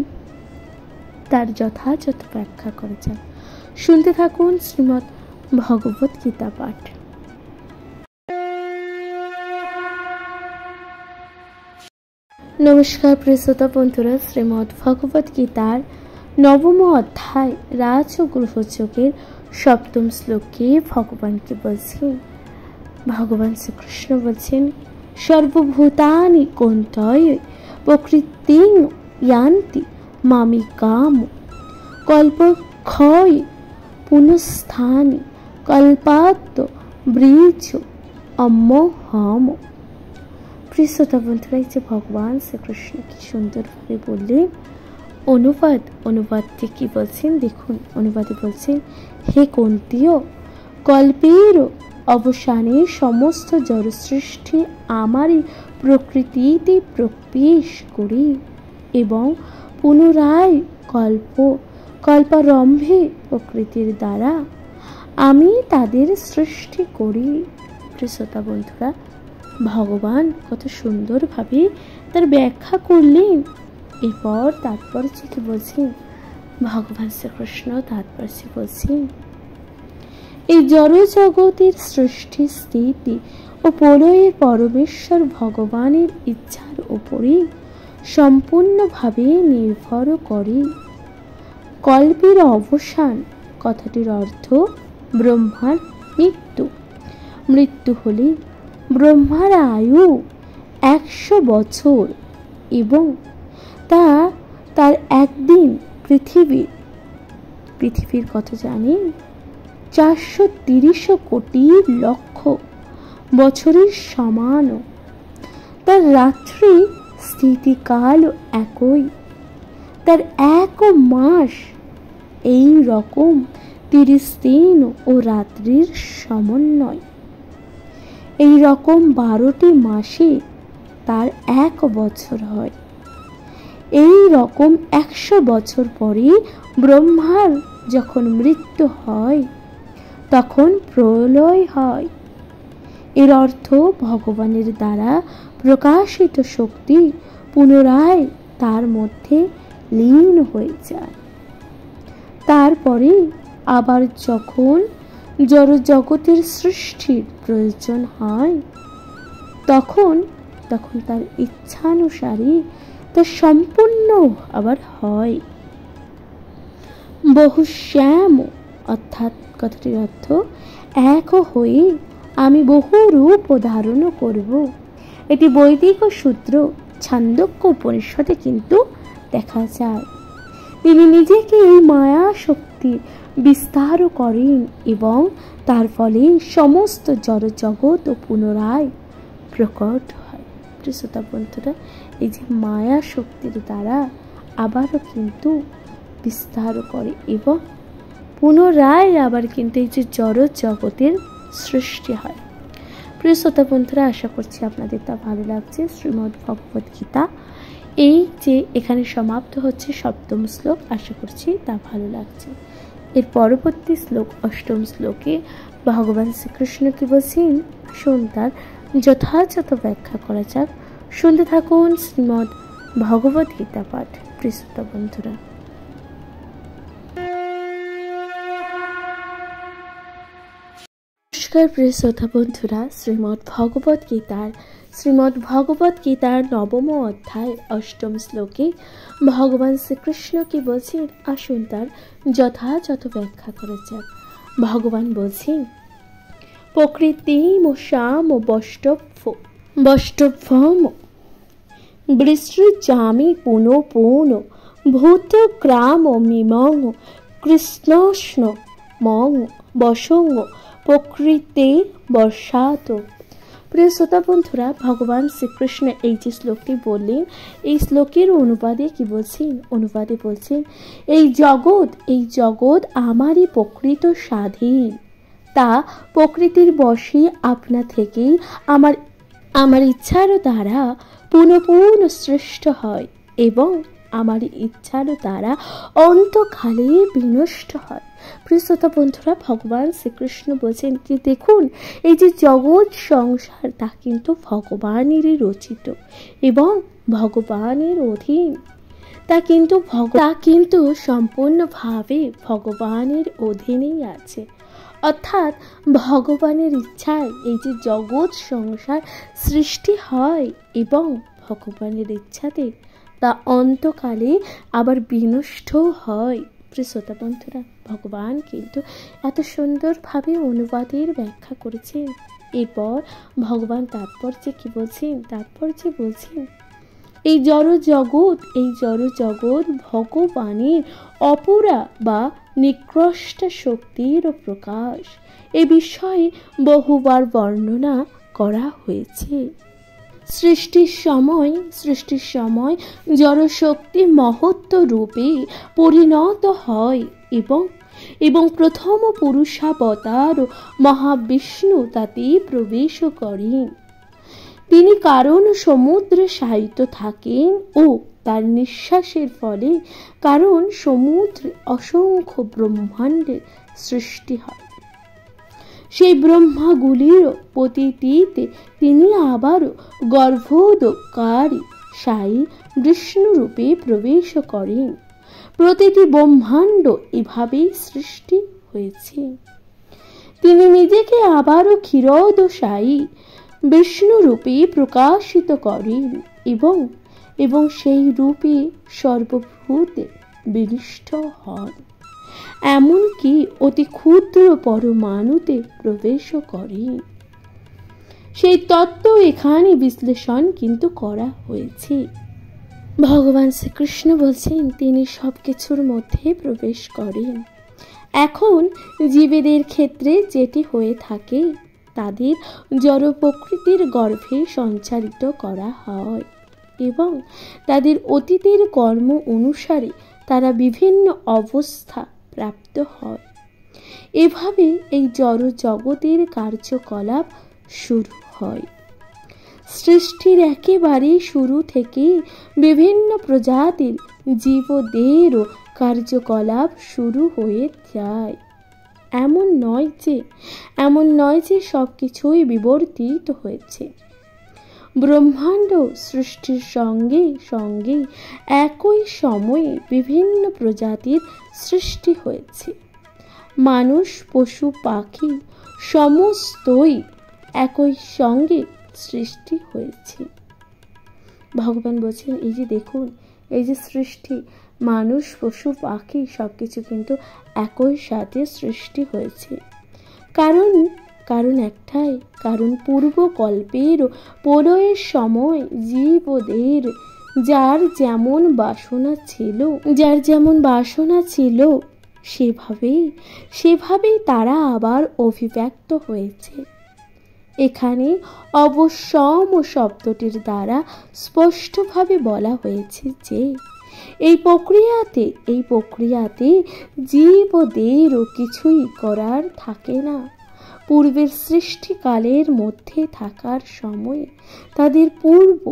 তার যথাযথ ব্যাখ্যা করা যাক। শুনতে থাকুন শ্রীমদ্ ভগবত গীতা পাঠ। নমস্কার প্রিয় শ্রোতা বন্ধুরা, শ্রীমদ্ ভগবত গীতার নবম অধ্যায় রাজ ও গ্রহযোগের সপ্তম শ্লোকে ভগবানকে বলছেন, ভগবান শ্রীকৃষ্ণ বলছেন, সর্বভূতানি কৌন্তয় প্রকৃতিং ইয়ান্তি মামিকাম কল্পক্ষয় পুনঃস্থানি কল্পাত্ত বীজ অম্মহম। প্রিয় শ্রোতা বন্ধুরা, এই যে ভগবান শ্রীকৃষ্ণ কি সুন্দরভাবে বললেন। অনুবাদটি কি বলছেন দেখুন। অনুবাদে বলছেন, হে কুন্তীয়, কল্পের অবসানে সমস্ত জড় সৃষ্টি আমারই প্রকৃতিতে প্রবেশ করি এবং পুনরায় কল্পারম্ভে প্রকৃতির দ্বারা আমি তাদের সৃষ্টি করি। শ্রোতা বন্ধুরা, ভগবান কত সুন্দরভাবে তার ব্যাখ্যা করলেন। এরপর তাৎপর্য কি বলছেন ভগবান শ্রীকৃষ্ণ? তাৎপর্য বলছেন, এই জড় জগতের সৃষ্টি স্থিতি ও প্রলয়ের পরমেশ্বর ভগবানের ইচ্ছার উপরে সম্পূর্ণভাবে নির্ভর করে। কল্পের অবসান কথাটির অর্থ ব্রহ্মার মৃত্যু। মৃত্যু হলে ব্রহ্মার আয়ু 100 বছর এবং তার একদিন পৃথিবীর কথা জানেন 430 কোটি লক্ষ বছরের সমান। তার রাত্রি স্থিতিকাল একই, তার এক মাস এই রকম 30 দিন ও রাত্রির সমন্বয়। এই রকম 12টি মাসে তার 1 বছর হয়। এই রকম 100 বছর পরে ব্রহ্মার যখন মৃত্যু হয় তখন প্রলয় হয়। এর অর্থ ভগবানের দ্বারা প্রকাশিত শক্তি পুনরায় তার মধ্যে লীন হয়ে যায়। তারপরে আবার যখন জড় জগতের সৃষ্টির প্রয়োজন হয় তখন তার ইচ্ছানুসারে তা সম্পূর্ণ আবার হয়। বহুশ্যাম অর্থাৎ কথাটির অর্থ এক হয়ে আমি বহু রূপ ধারণ করব। এটি বৈদিক সূত্র ছান্দোক্য উপনিষদে কিন্তু দেখা যায়। তিনি নিজেকে এই মায়া শক্তি বিস্তার করেন এবং তার ফলে সমস্ত জড় জগৎ ও পুনরায় প্রকট হয়। শ্রোতা বন্ধুরা, এই যে মায়া শক্তির দ্বারা আবারও কিন্তু বিস্তার করে এবং পুনরায় আবার কিন্তু এই যে জড় জগতের সৃষ্টি হয়। প্রিয় শ্রোতা বন্ধুরা, আশা করছি আপনাদের তা ভালো লাগছে। শ্রীমদ্ ভগবত গীতা এই যে এখানে সমাপ্ত হচ্ছে সপ্তম শ্লোক, আশা করছি তা ভালো লাগছে। এর পরবর্তী শ্লোক অষ্টম শ্লোকে ভগবান শ্রীকৃষ্ণ কি বলছেন, আসুন তার যথাযথ ব্যাখ্যা করা যাক। শুনতে থাকুন শ্রীমদ্ ভগবত গীতা পাঠ। প্রিয় শ্রোতা বন্ধুরা, নমস্কার প্রিয় শ্রোতা বন্ধুরা। শ্রীমদ্ ভগবত গীতার নবম অধ্যায় অষ্টম শ্লোকে ভগবান শ্রীকৃষ্ণ কি বলছেন, আসুন তার যথাযথ ব্যাখ্যা করা যাক। ভগবান বলছেন, প্রকৃতি মোশাম বষ্টভ্যম বৃসৃজামি পুনঃ পুনঃ ভূত গ্রাম মিমং কৃষ্ণষ্ণ মং বসং প্রকৃতে বর্ষাত। প্রিয় শ্রোতা বন্ধুরা, ভগবান শ্রীকৃষ্ণ এই যে শ্লোকটি বললেন, এই শ্লোকের অনুবাদে কি বলছেন? অনুবাদে বলছেন, এই জগৎ আমারই প্রকৃত স্বাধীন, তা প্রকৃতির বশে আপনা থেকেই আমার ইচ্ছার দ্বারা পুনঃ পুনঃ সৃষ্ট হয় এবং আমার ইচ্ছার দ্বারা অন্তকালে বিনষ্ট হয়। প্রিয় শ্রোতা বন্ধুরা, ভগবান শ্রীকৃষ্ণ বলছেন যে দেখুন, এই যে জগৎ সংসার তা কিন্তু ভগবানেরই রচিত এবং ভগবানের অধীন, তা কিন্তু সম্পূর্ণভাবে ভগবানের অধীনেই আছে। অর্থাৎ ভগবানের ইচ্ছায় এই যে জগৎ সংসার সৃষ্টি হয় এবং ভগবানের ইচ্ছাতে তা অন্তকালে আবার বিনষ্ট হয়। প্রিয় শ্রোতা বন্ধুরা, ভগবান কিন্তু এত সুন্দরভাবে অনুবাদের ব্যাখ্যা করেছেন। এরপর ভগবান তাৎপর্যে কি বলছেন? তাৎপর্যে বলছেন, এই জড় জগৎ ভগবানের অপরা বা নিকৃষ্ট শক্তির প্রকাশ। এ বিষয়ে বহুবার বর্ণনা করা হয়েছে। সৃষ্টির সময় জড়শক্তি মহত্ব রূপে পরিণত হয় এবং প্রথম পুরুষাবতার মহাবিষ্ণু তাতে প্রবেশ করেন। তিনি কারণ সমুদ্রে শায়িত থাকেন ও তার নিঃশ্বাসের ফলে কারণ সমুদ্রে অসংখ্য ব্রহ্মাণ্ডের সৃষ্টি হয়। সেই ব্রহ্মাগুলির প্রতিটিতে তিনি আবারও গর্ভোদকারী সাই বিষ্ণুরূপে প্রবেশ করেন। প্রতিটি ব্রহ্মাণ্ড এভাবেই সৃষ্টি হয়েছে। তিনি নিজেকে আবারও ক্ষীরোদশায়ী বিষ্ণুরূপে প্রকাশিত করেন এবং সেই রূপে সর্বভূতে বিনিষ্ট হন, এমনকি অতি ক্ষুদ্র পরমাণুতে প্রবেশ করেন। সেই তত্ত্ব এখানে বিশ্লেষণ কিন্তু করা হয়েছে। ভগবান শ্রীকৃষ্ণ বলছেন, তিনি সবকিছুর মধ্যে প্রবেশ করেন। এখন জীবেদের ক্ষেত্রে যেটি হয়ে থাকে, তাদের জড় প্রকৃতির গর্ভে সঞ্চারিত করা হয় এবং তাদের অতীতের কর্ম অনুসারে তারা বিভিন্ন অবস্থা প্রাপ্ত হয়। এভাবে এই জড় জগতের কার্যকলাপ শুরু হয়। সৃষ্টির একেবারে শুরু থেকে বিভিন্ন প্রজাতির জীবদেরও কার্যকলাপ শুরু হয়ে যায়। এমন নয় যে সবকিছুই বিবর্তিত হয়েছে। ব্রহ্মাণ্ড সৃষ্টির সঙ্গে সঙ্গে একই সময়ে বিভিন্ন প্রজাতির সৃষ্টি হয়েছে। মানুষ, পশু, পাখি সমস্তই একই সঙ্গে সৃষ্টি হয়েছে। ভগবান বলছেন, এই যে দেখুন, এই যে সৃষ্টি, মানুষ, পশু, পাখি সবকিছু কিন্তু একই সাথে সৃষ্টি হয়েছে। কারণ একটাই, কারণ পূর্বকল্পের প্রলয়ের সময় জীবদের যার যেমন বাসনা ছিল সেভাবেই তারা আবার অভিব্যক্ত হয়েছে। এখানে অবশ্যম শব্দটির দ্বারা স্পষ্টভাবে বলা হয়েছে যে এই প্রক্রিয়াতে জীবদেরও কিছুই করার থাকে না। পূর্বের সৃষ্টিকালের মধ্যে থাকার সময়ে তাদের পূর্ব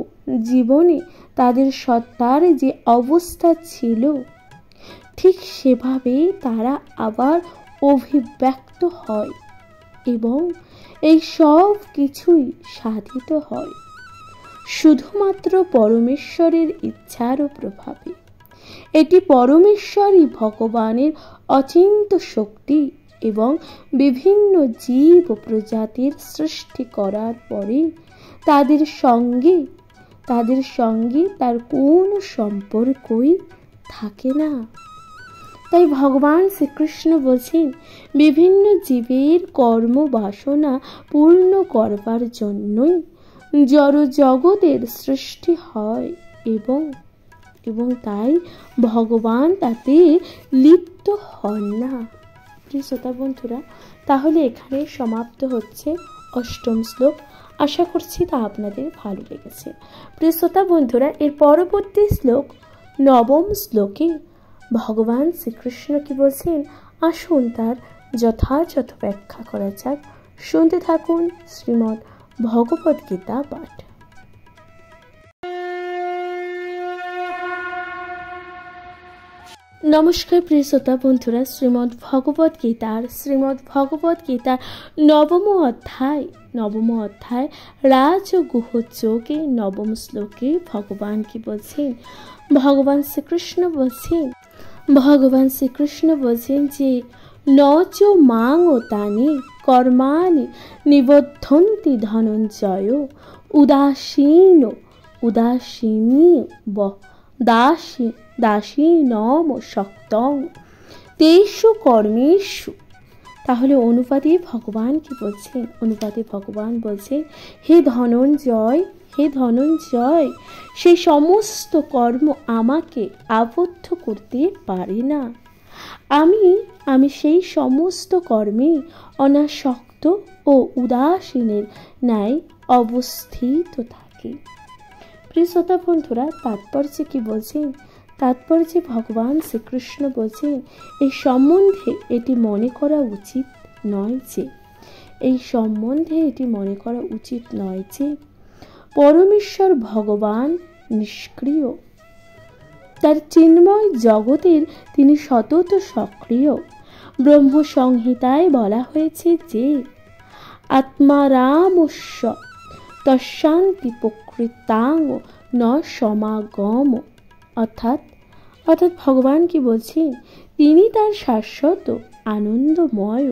জীবনে তাদের সত্তার যে অবস্থা ছিল, ঠিক সেভাবেই তারা আবার অভিব্যক্ত হয় এবং এই সব কিছুই সাধিত হয়। শুধুমাত্র পরমেশ্বরের ইচ্ছার প্রভাবে। এটি পরমেশ্বরই ভগবানের অচিন্ত শক্তি এবং বিভিন্ন জীব প্রজাতির সৃষ্টি করার পরে তাদের সঙ্গে তার কোনো সম্পর্কই থাকে না। তাই ভগবান শ্রীকৃষ্ণ বলছেন, বিভিন্ন জীবের কর্ম বাসনা পূর্ণ করবার জন্যই জড় জগতের সৃষ্টি হয় এবং তাই ভগবান তাতে লিপ্ত হন না। প্রিয় শ্রোতা বন্ধুরা, তাহলে এখানে সমাপ্ত হচ্ছে অষ্টম শ্লোক। আশা করছি তা আপনাদের ভালো লেগেছে। প্রিয় শ্রোতা বন্ধুরা, এর পরবর্তী শ্লোক নবম শ্লোকে ভগবান শ্রীকৃষ্ণ কি বলছেন, আসুন তার যথাযথ ব্যাখ্যা করা যাক। শুনতে থাকুন শ্রীমদ্ ভগবদ গীতা পাঠ। নমস্কার প্রিয় শ্রোতা বন্ধুরা, শ্রীমদ্ ভগবদ গীতার নবম অধ্যায় রাজগুহ যোগে নবম শ্লোকে ভগবান কি বলছেন, ভগবান শ্রীকৃষ্ণ বলছেন যে নচ মাং ও তানি কর্মাণি নিবদ্ধন্তি ধনঞ্জয় উদাসীনী দাসীনম শক্তং তেষু কর্মেষু। তাহলে অনুপাতে ভগবান কি বলছেন, হে ধনঞ্জয়, সেই সমস্ত কর্ম আমাকে আবদ্ধ করতে পারে না। আমি সেই সমস্ত কর্মে অনাসক্ত ও উদাসীনের ন্যায় অবস্থিত থাকি। প্রিয় শ্রোতা বন্ধুরা, তাৎপর্য কি বলছেন? তাৎপর্যে ভগবান শ্রীকৃষ্ণ বলছেন, এই সম্বন্ধে এটি মনে করা উচিত নয় যে পরমেশ্বর ভগবান নিষ্ক্রিয়। তার চিন্ময় জগতের তিনি সতত সক্রিয়। ব্রহ্ম সংহিতায় বলা হয়েছে যে আত্মারামস্য তস্যান্তি প্রকৃতাং ন সমাগম। অর্থাৎ ভগবান কি বলছেন, তিনি তার শাশ্বত আনন্দময়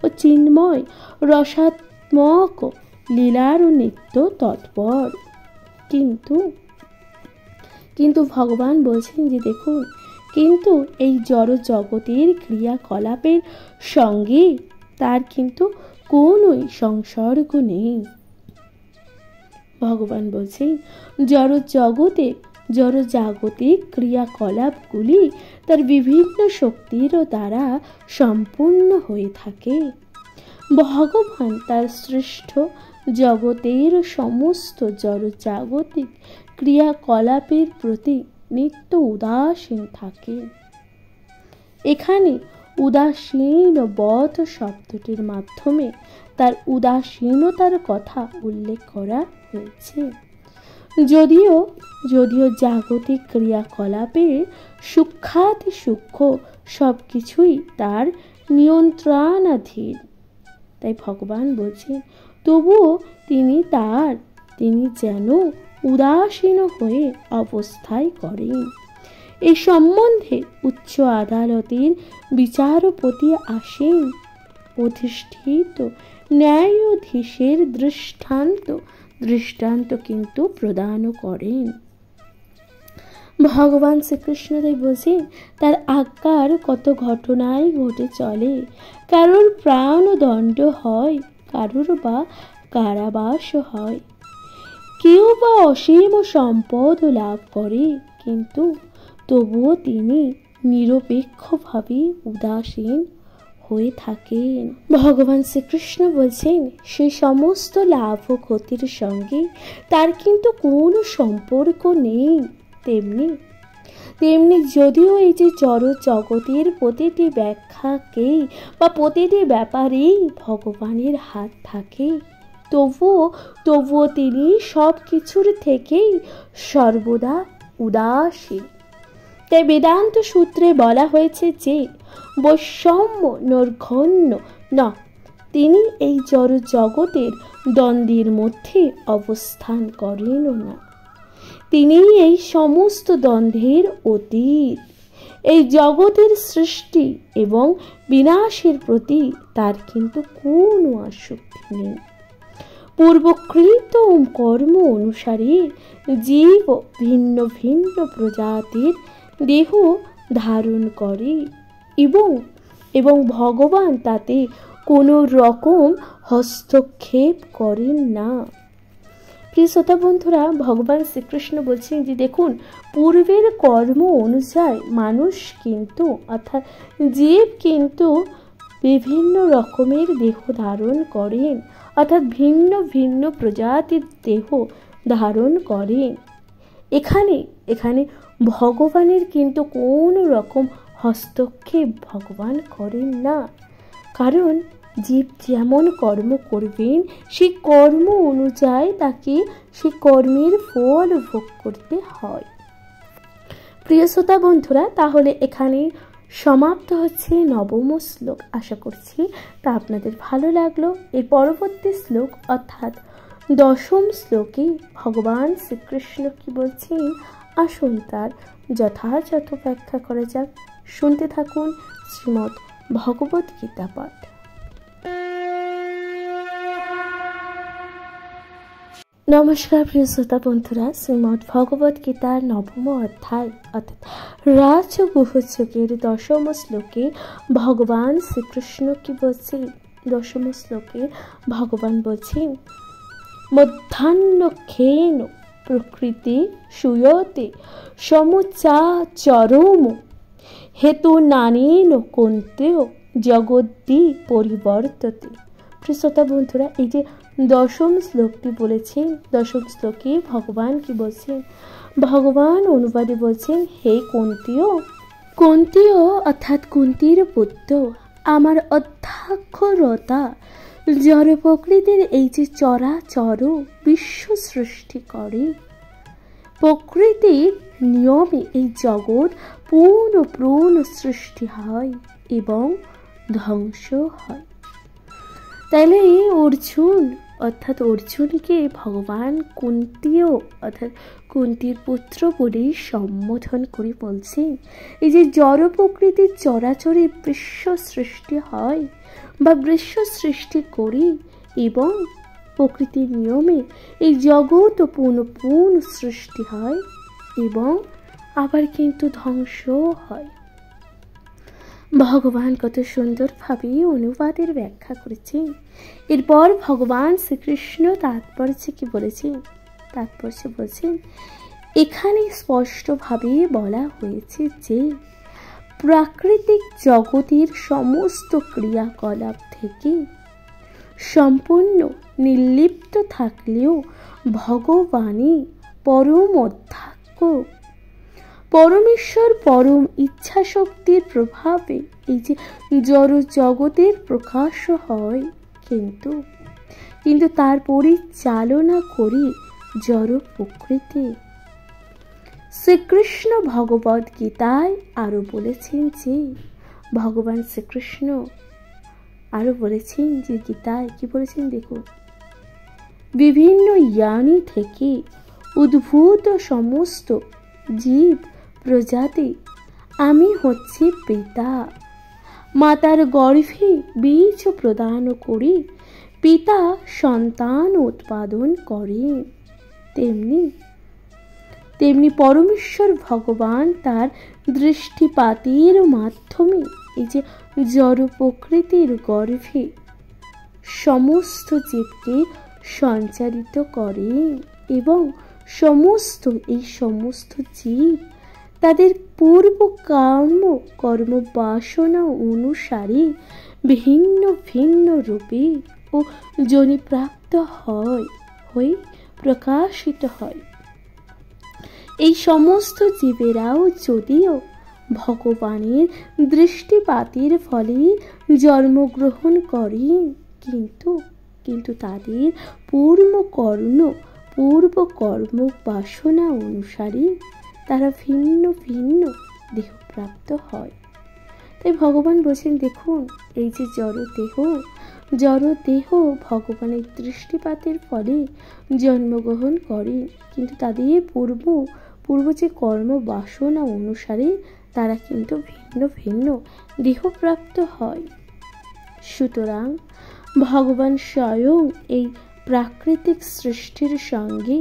ও চিন্ময় রসাত্মক লীলার নিত্য তৎপর। কিন্তু ভগবান বলছেন যে দেখুন, কিন্তু এই জড় জগতের ক্রিয়াকলাপের সঙ্গে তার কিন্তু কোনোই সংসর্গ নেই। ভগবান বলছেন জড় জাগতিক ক্রিয়াকলাপগুলি তার বিভিন্ন শক্তির দ্বারা সম্পূর্ণ হয়ে থাকে। ভগবান তার সৃষ্ট জগতের সমস্ত জড় জাগতিক ক্রিয়াকলাপের প্রতি নিত্য উদাসীন থাকে। এখানে উদাসীন বধ শব্দটির মাধ্যমে তার উদাসীনতার কথা উল্লেখ করা হয়েছে। যদিও জাগতিক ক্রিয়াকলাপের সূক্ষ্মাতি সূক্ষ্ম সব কিছুই তার নিয়ন্ত্রণাধীন। তাই ভগবান বলছেন, তবুও তিনি যেন উদাসীন হয়ে অবস্থায় করেন। এই সম্বন্ধে উচ্চ আদালতের বিচারপতি আসেন অধিষ্ঠিত ন্যায়াধীশের দৃষ্টান্ত কিন্তু প্রদান করেন। ভগবান শ্রীকৃষ্ণ তাই বলছেন, তার আজ্ঞার কত ঘটনাই ঘটে চলে। কারোর প্রাণদণ্ড হয়, কারোর বা কারাবাস হয়, কেউ বা অসীম সম্পদ লাভ করে, কিন্তু তবুও তিনি নিরপেক্ষভাবে উদাসীন হয়ে থাকেন। ভগবান শ্রীকৃষ্ণ বলছেন, সেই সমস্ত লাভ ও ক্ষতির সঙ্গে তার কিন্তু কোনো সম্পর্ক নেই। তেমনি যদিও এই যে জড় জগতের প্রতিটি ব্যাখ্যাকেই বা প্রতিটি ব্যাপারেই ভগবানের হাত থাকে, তবুও তিনি সব কিছুর থেকেই সর্বদা উদাসীন। তাই বেদান্ত সূত্রে বলা হয়েছে যে বৈষম্য নৈর্ঘণ্য ন তিনি এই জড় জগতের দ্বন্দ্বের মধ্যে অবস্থান করেনও না। তিনি এই সমস্ত দ্বন্দ্বের অতীত। এই জগতের সৃষ্টি এবং বিনাশের প্রতি তার কিন্তু কোনো আসক্তি নেই। পূর্বকৃত কর্ম অনুসারে জীব ভিন্ন ভিন্ন প্রজাতির দেহ ধারণ করে এবং ভগবান তাতে কোনো রকম হস্তক্ষেপ করেন না। প্রিয় শ্রোতা বন্ধুরা, ভগবান শ্রীকৃষ্ণ বলছেন যে দেখুন, পূর্বের কর্ম অনুযায়ী মানুষ কিন্তু অর্থাৎ জীব কিন্তু বিভিন্ন রকমের দেহ ধারণ করেন, অর্থাৎ ভিন্ন ভিন্ন প্রজাতির দেহ ধারণ করেন। এখানে ভগবানের কিন্তু কোনো রকম হস্তক্ষেপ ভগবান করেন না। কারণ জীব যেমন কর্ম করবেন সেই কর্ম অনুযায়ী তাকে সেই কর্মের ফল ভোগ করতে হয়। প্রিয় শ্রোতা বন্ধুরা, তাহলে এখানে সমাপ্ত হচ্ছে নবম শ্লোক। আশা করছি তা আপনাদের ভালো লাগলো। এর পরবর্তী শ্লোক অর্থাৎ দশম শ্লোকে ভগবান শ্রীকৃষ্ণ কি বলছেন, আসুন তার যথাযথ ব্যাখ্যা করা যাক। শুনতে থাকুন শ্রীমদ্ ভগবত গীতা পাঠ। নমস্কার প্রিয় শ্রোতা বন্ধুরা, শ্রীমদ্ ভগবত গীতার নবম অধ্যায় অর্থাৎ রাজগুহযোগের দশম শ্লোকে ভগবান শ্রীকৃষ্ণ কি বলছেন। দশম শ্লোকে ভগবান বলছেন, মধ্যাহ্নক্ষেন প্রকৃতি সুয়তে সমুচাচরম হেতু নানেন কন্তেয় জগদ্দি পরিবর্ততে। প্রিয় শ্রোতা বন্ধুরা, এই যে দশম শ্লোকটি বলেছেন, দশম শ্লোকে ভগবান কি বলছেন, ভগবান অনুবাদে বলছেন, হে কুন্তীয় অর্থাৎ কুন্তীর পুত্র, আমার অধ্যক্ষরতা জড় প্রকৃতির এই যে চরাচর বিশ্ব সৃষ্টি করে, প্রকৃতির নিয়মে এই জগৎ পুনঃ সৃষ্টি হয় এবং ধ্বংস হয়। তাইলে অর্জুন অর্থাৎ অর্জুনকে ভগবান কুন্তীয় অর্থাৎ কুন্তীর পুত্র বলেই সম্বোধন করে বলছেন, এই যে জড় প্রকৃতির চরাচরে বিশ্ব সৃষ্টি হয় বা বিশ্ব সৃষ্টি করি এবং প্রকৃতির নিয়মে এই জগৎ পুনঃ সৃষ্টি হয় এবং আবার কিন্তু ধ্বংস হয়। ভগবান কত সুন্দরভাবে অনুবাদের ব্যাখ্যা করেছেন। এরপর ভগবান শ্রীকৃষ্ণ তাৎপর্য কি বলেছেন, তাৎপর্য বলছেন, এখানে স্পষ্টভাবে বলা হয়েছে যে প্রাকৃতিক জগতের সমস্ত ক্রিয়াকলাপ থেকে সম্পূর্ণ নির্লিপ্ত থাকলেও ভগবানই পরম অধ্যক্ষ, পরমেশ্বর পরম ইচ্ছা শক্তির প্রভাবে এই যে জড় জগতের প্রকাশ হয়, কিন্তু তার পরিচালনা করি জড় প্রকৃতি। শ্রীকৃষ্ণ ভগবদ গীতায় আরো বলেছেন যে ভগবান শ্রীকৃষ্ণ আরো বলেছেন যে গীতায় কি বলেছেন দেখুন, বিভিন্ন ইয়ানি থেকে উদ্ভূত সমস্ত জীব প্রজাতি আমি হচ্ছি পিতা, মাতার গর্ভে বীজ প্রদান করি পিতা সন্তান উৎপাদন করেন, তেমনি পরমেশ্বর ভগবান তার দৃষ্টিপাতের মাধ্যমে এই যে জড় প্রকৃতির গর্ভে সমস্ত জীবকে সঞ্চারিত করেন এবং সমস্ত জীব তাদের পূর্ব কর্ম বাসনা অনুসারে ভিন্ন ভিন্ন রূপে ও যোনিপ্রাপ্ত হয়ে প্রকাশিত হয়। এই সমস্ত জীবেরাও যদিও ভগবানের দৃষ্টিপাতের ফলে জন্মগ্রহণ করেন, কিন্তু তাদের পূর্ব কর্ম বাসনা অনুসারে তারা ভিন্ন ভিন্ন দেহপ্রাপ্ত হয়। তাই ভগবান বলছেন দেখুন, এই যে জড় দেহ জড় দেহ ভগবানের দৃষ্টিপাতের ফলে জন্মগ্রহণ করে, কিন্তু তাদের পূর্ব যে কর্ম বাসনা অনুসারে তারা কিন্তু ভিন্ন ভিন্ন দেহপ্রাপ্ত হয়। সুতরাং ভগবান স্বয়ং এই প্রাকৃতিক সৃষ্টির সঙ্গে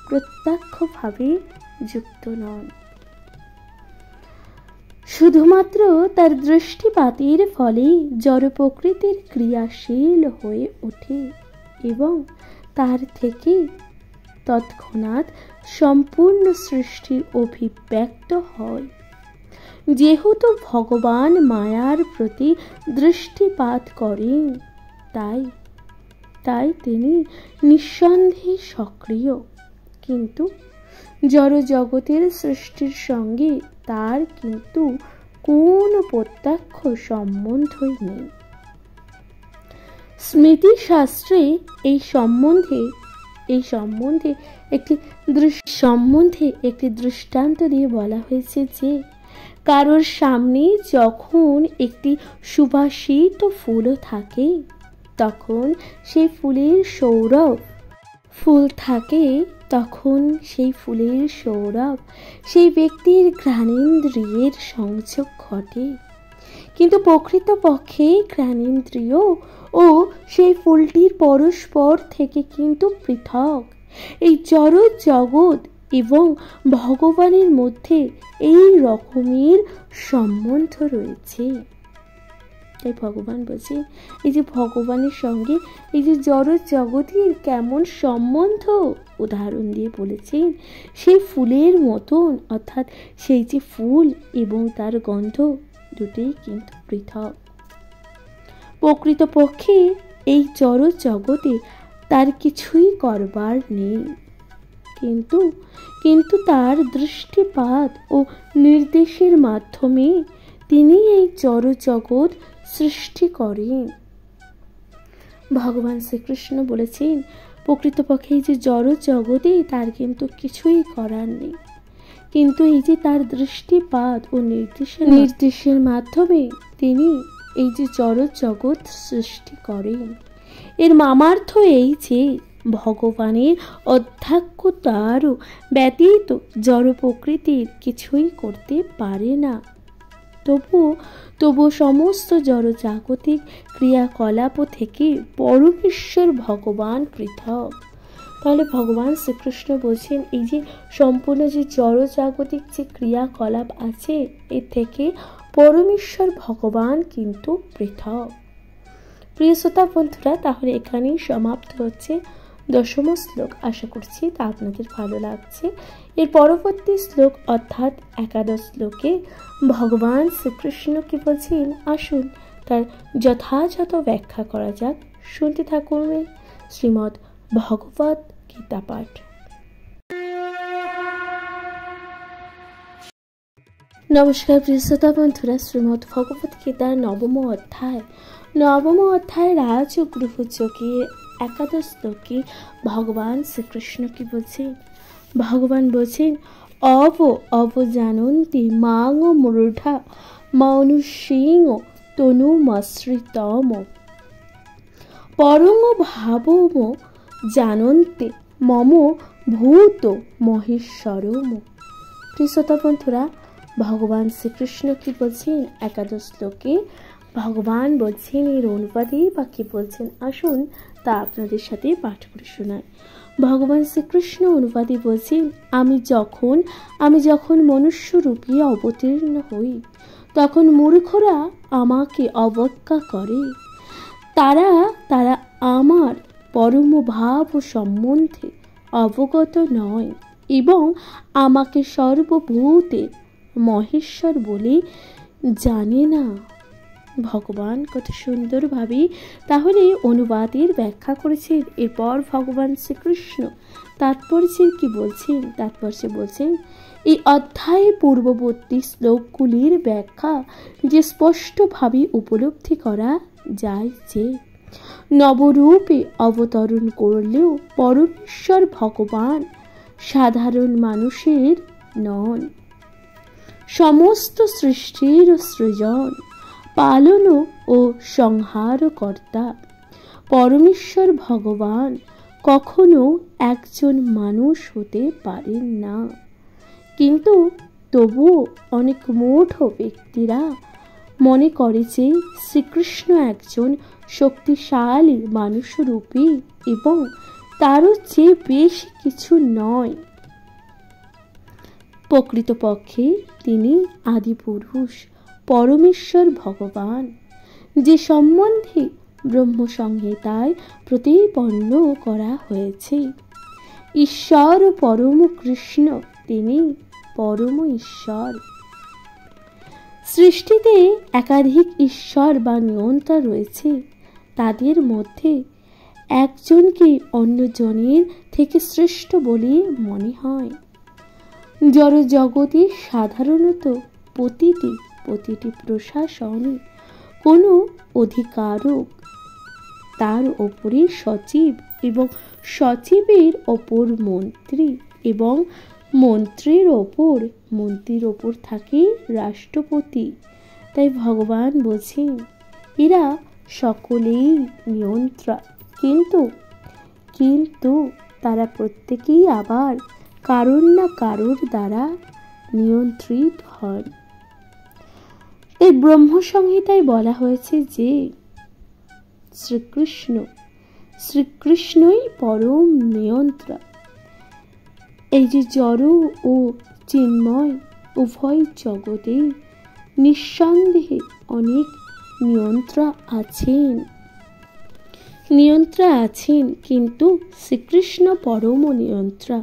প্রত্যক্ষভাবে যুক্ত নন, শুধুমাত্র তার দৃষ্টিপাতের ফলে জড় প্রকৃতির ক্রিয়াশীল হয়ে ওঠে এবং তার থেকে তৎক্ষণাৎ সম্পূর্ণ সৃষ্টির অভিব্যক্ত হয়। যেহেতু ভগবান মায়ার প্রতি দৃষ্টিপাত করেন, তাই তিনি নিঃসন্দেহে সক্রিয়, কিন্তু জড় জগতের সৃষ্টির সঙ্গে তার কিন্তু কোনো প্রত্যক্ষ সম্বন্ধই নেই। স্মৃতি শাস্ত্রে এই সম্বন্ধে একটি দৃষ্টান্ত দিয়ে বলা হয়েছে যে কারোর সামনে যখন একটি সুবাসিত ফুলও থাকে, তখন সেই ফুলের সৌরভ সেই ব্যক্তির ঘ্রাণেন্দ্রিয়ের সংযোগ ঘটে, কিন্তু প্রকৃতপক্ষে ঘ্রাণেন্দ্রিয় ও সেই ফুলটির পরস্পর থেকে কিন্তু পৃথক। এই জড় জগৎ এবং ভগবানের মধ্যে এই রকমের সম্বন্ধ রয়েছে। তাই ভগবান বলছে, এই যে ভগবানের সঙ্গে এই যে জড় জগতের কেমন সম্বন্ধ, উদাহরণ দিয়ে বলেছেন সেই ফুলের মতন, অর্থাৎ সেই যে ফুল এবং তার গন্ধ দুটোই কিন্তু পৃথক। প্রকৃতপক্ষে এই জড় জগতে তার কিছুই করবার নেই, কিন্তু তার দৃষ্টিপাত ও নির্দেশের মাধ্যমে তিনি এই জড় জগৎ সৃষ্টি করেন। ভগবান শ্রীকৃষ্ণ বলেছেন, প্রকৃতপক্ষে এই যে জড় জগতে তার কিন্তু কিছুই করার নেই, কিন্তু এই যে তার দৃষ্টিপাত ও নির্দেশের মাধ্যমে তিনি এই যে জড় জগৎ সৃষ্টি করেন। এর মামার্থ এই যে ভগবানের অধ্যাত্মতার ব্যতীত জড় প্রকৃতির কিছুই করতে পারে না। তবু সমস্ত জড় জাগতিক ক্রিয়াকলাপ থেকে পরমেশ্বর ভগবান পৃথক। তাহলে ভগবান শ্রীকৃষ্ণ বলছেন, এই যে সম্পূর্ণ যে জড় জাগতিক যে ক্রিয়াকলাপ আছে, এর থেকে পরমেশ্বর ভগবান কিন্তু পৃথক। প্রিয় শ্রোতা বন্ধুরা, তাহলে এখানেই সমাপ্ত হচ্ছে 10ম শ্লোক। আশা করছি তা আপনাদের ভালো লাগছে। এর পরবর্তী শ্লোক অর্থাৎ 11 শ্লোকে ভগবান শ্রীকৃষ্ণ কি বলছেন, আসুন তার যথাযথ ব্যাখ্যা করা যাক। শুনতে থাকুন শ্রীমদ্ ভগবত গীতা পাঠ। নমস্কার প্রিয় শ্রোতা বন্ধুরা, শ্রীমদ্ ভগবত গীতার 9ম অধ্যায় রাজগৃহ যোগের 11 শ্লোকে ভগবান শ্রীকৃষ্ণ কি বলছেন? ভগবান বলছেন, অবজানন্তি মাং মূঢ়া মনুষ্যেং তনুমশ্রিতম পরং ভাবম জানন্তে মম ভূত মহেশ্বরম। প্রিয় শ্রোতা বন্ধুরা, ভগবান শ্রীকৃষ্ণ কি বলছেন 11 শ্লোকে? ভগবান বলছেন, এর অনুবাদে বা কি বলছেন আসুন তা আপনাদের সাথে পাঠ করে শোনায়। ভগবান শ্রীকৃষ্ণ অনুবাদে বলছেন, আমি যখন মনুষ্যরূপে অবতীর্ণ হই, তখন মূর্খরা আমাকে অবজ্ঞা করে। তারা আমার পরম ভাব সম্বন্ধে অবগত নয় এবং আমাকে সর্বভূতের মহেশ্বর বলে জানে না। ভগবান কত সুন্দরভাবে তাহলে অনুবাদের ব্যাখ্যা করেছেন। এরপর ভগবান শ্রীকৃষ্ণ তাৎপর্যের কি বলছেন? তাৎপর্য বলছেন, এই অধ্যায়ে পূর্ববর্তী শ্লোকগুলির ব্যাখ্যা যে স্পষ্টভাবে উপলব্ধি করা যায় যে নবরূপে অবতরণ করলেও পরমেশ্বর ভগবান সাধারণ মানুষের নন। সমস্ত সৃষ্টির সৃজন, পালন ও সংহারকর্তা, পরমেশ্বর ভগবান কখনো একজন মানুষ হতে পারেন না, কিন্তু তবুও অনেক মূঢ় ব্যক্তিরা মনে করে যে শ্রীকৃষ্ণ একজন শক্তিশালী মানুষরূপী এবং তারও চেয়ে বেশি কিছু নয়। প্রকৃতপক্ষে তিনি আদিপুরুষ পরমেশ্বর ভগবান, যে সম্বন্ধে ব্রহ্মসংহিতায় প্রতিপন্ন করা হয়েছে। ঈশ্বর পরম কৃষ্ণ, তিনি পরম ঈশ্বর। সৃষ্টিতে একাধিক ঈশ্বর বা নিয়ন্তা রয়েছে, তাদের মধ্যে একজনকে অন্যজনের থেকে শ্রেষ্ঠ বলে মনে হয়। জড় জগতে সাধারণত প্রতিটি প্রশাসনে কোনো অধিকারক তার ওপরে সচিব এবং সচিবের ওপর মন্ত্রী এবং মন্ত্রীর ওপর থাকে রাষ্ট্রপতি। তাই ভগবান বলছেন এরা সকলেই নিয়ন্ত্রা, কিন্তু তারা প্রত্যেকেই আবার কারোর না কারোর দ্বারা নিয়ন্ত্রিত হন। এই ব্রহ্মসংহিতায় বলা হয়েছে যে শ্রীকৃষ্ণই পরম নিয়ন্ত্রা। এই যে জড় ও চিন্ময় উভয় জগতে নিঃসন্দেহে অনেক নিয়ন্ত্রা আছেন, কিন্তু শ্রীকৃষ্ণ পরম নিয়ন্ত্রা।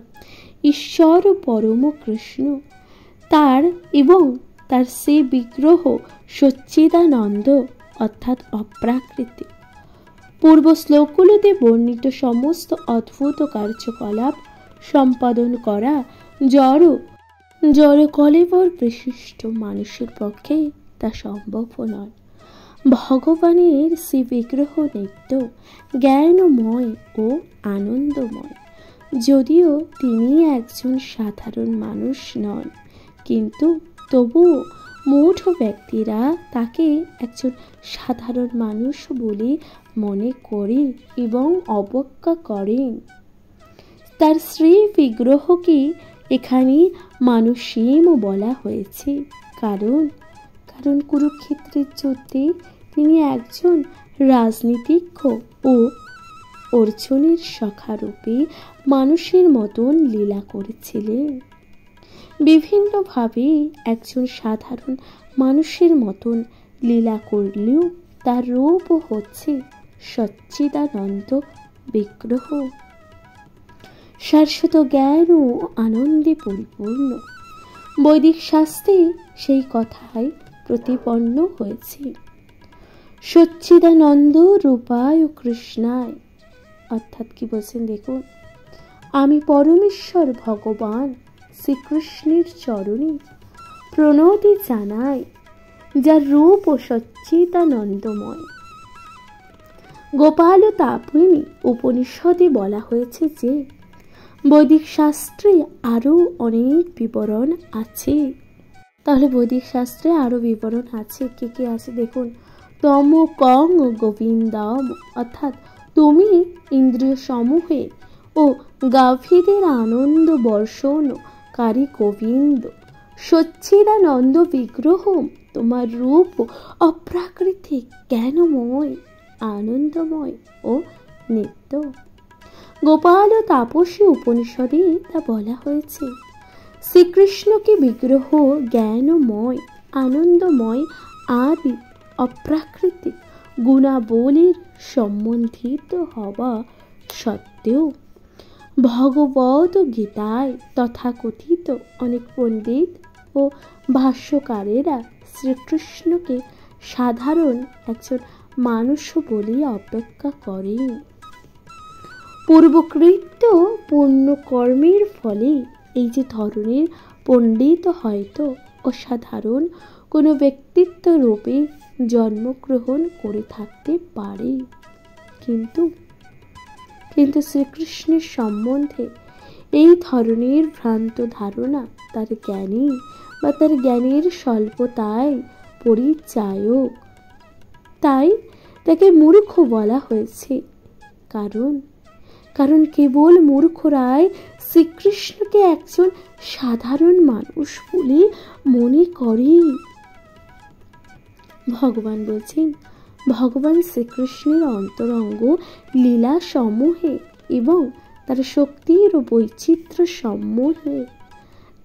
ঈশ্বর পরম কৃষ্ণ, তার সে বিগ্রহ সচ্চিদানন্দ অর্থাৎ অপ্রাকৃতিক। পূর্ব শ্লোকগুলোতে বর্ণিত সমস্ত অদ্ভুত কার্যকলাপ সম্পাদন করা জড় কলেবর বিশিষ্ট মানুষের পক্ষে তা সম্ভব নয়। ভগবানের সে বিগ্রহ নিত্য জ্ঞানময় ও আনন্দময়। যদিও তিনি একজন সাধারণ মানুষ নন, কিন্তু তবুও মূঢ় ব্যক্তিরা তাকে একজন সাধারণ মানুষ বলে মনে করে এবং অবজ্ঞা করেন। তার শ্রী বিগ্রহকে এখানে মানুষীমও বলা হয়েছে, কারণ কুরুক্ষেত্রের যুদ্ধে তিনি একজন রাজনীতিজ্ঞ ও অর্জুনের সখারূপে মানুষের মতন লীলা করেছিলেন। বিভিন্নভাবে একজন সাধারণ মানুষের মতন লীলা করলেও তার রূপ হচ্ছে সচ্চিদানন্দ বিগ্রহ, শাশ্বত জ্ঞান ও আনন্দে পরিপূর্ণ। বৈদিক শাস্ত্রে সেই কথাই প্রতিপন্ন হয়েছে। সচ্চিদানন্দ রূপায় কৃষ্ণায়, অর্থাৎ কি বলছেন দেখুন, আমি পরমেশ্বর ভগবান শ্রীকৃষ্ণের চরণে প্রণতি জানাই, যার রূপ ও সচ্চিদানন্দময়। গোপাল তাপিনী উপনিষদে বলা হয়েছে যে বৈদিক শাস্ত্রে আরো অনেক বিবরণ আছে। তাহলে বৈদিক শাস্ত্রে আরো বিবরণ আছে, কি আছে দেখুন। তম কং গোবিন্দম, অর্থাৎ তুমি ইন্দ্রিয় সমূহে ও গাভীদের আনন্দ বর্ষণকারী গোবিন্দ। সচ্চিদানন্দ বিগ্রহ, তোমার রূপ অপ্রাকৃতিক জ্ঞানময় আনন্দময় ও নিত্য। গোপাল ও তাপসী উপনিষদে তা বলা হয়েছে। শ্রীকৃষ্ণকে বিগ্রহ জ্ঞানময় আনন্দময় আদি অপ্রাকৃতিক গুণাবলীর সম্বন্ধিত হওয়া সত্ত্বেও ভগবদ গীতায় তথাকথিত অনেক পণ্ডিত ও ভাষ্যকারেরা শ্রীকৃষ্ণকে সাধারণ একজন মানুষ বলে অপেক্ষা করেন। পূর্বকৃত পুণ্যকর্মের ফলে এই যে ধরনের পণ্ডিত হয়তো অসাধারণ কোনো ব্যক্তিত্ব রূপে জন্মগ্রহণ করে থাকতে পারে, কিন্তু শ্রীকৃষ্ণের সম্বন্ধে এই ধরনের ভ্রান্ত ধারণা তার জ্ঞানী বা তার জ্ঞানের স্বল্পতায় পরিচায়ক। তাই তাকে মূর্খ বলা হয়েছে কারণ কেবল মূর্খরাই শ্রীকৃষ্ণকে একজন সাধারণ মানুষ বলে মনে করে। ভগবান বলছেন, ভগবান শ্রীকৃষ্ণের অন্তরঙ্গ লীলা সমূহে এবং তার শক্তির ও বৈচিত্র্য সমূহে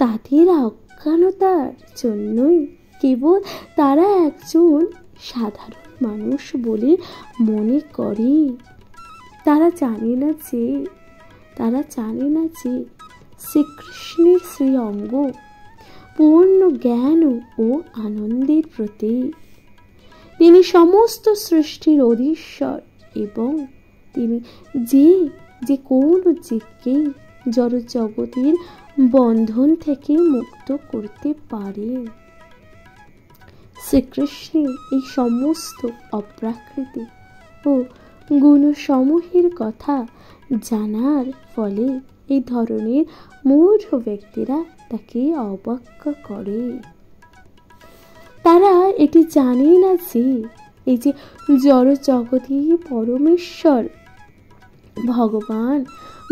তাদের অজ্ঞানতার জন্যই কেবল তারা একজন সাধারণ মানুষ বলে মনে করে। তারা জানে না যে শ্রীকৃষ্ণের শ্রী অঙ্গ পূর্ণ জ্ঞান ও আনন্দের প্রতীক। তিনি সমস্ত সৃষ্টির অধীশ্বর এবং তিনি যে কোনো জীবকেই জড় জগতের বন্ধন থেকে মুক্ত করতে পারেন। শ্রীকৃষ্ণের এই সমস্ত অপ্রাকৃতিক ও গুণসমূহের কথা জানার ফলে এই ধরনের মূঢ় ব্যক্তিরা তাকে অবজ্ঞা করে। তারা এটি জানে না যে এই যে জড় জগতে পরমেশ্বর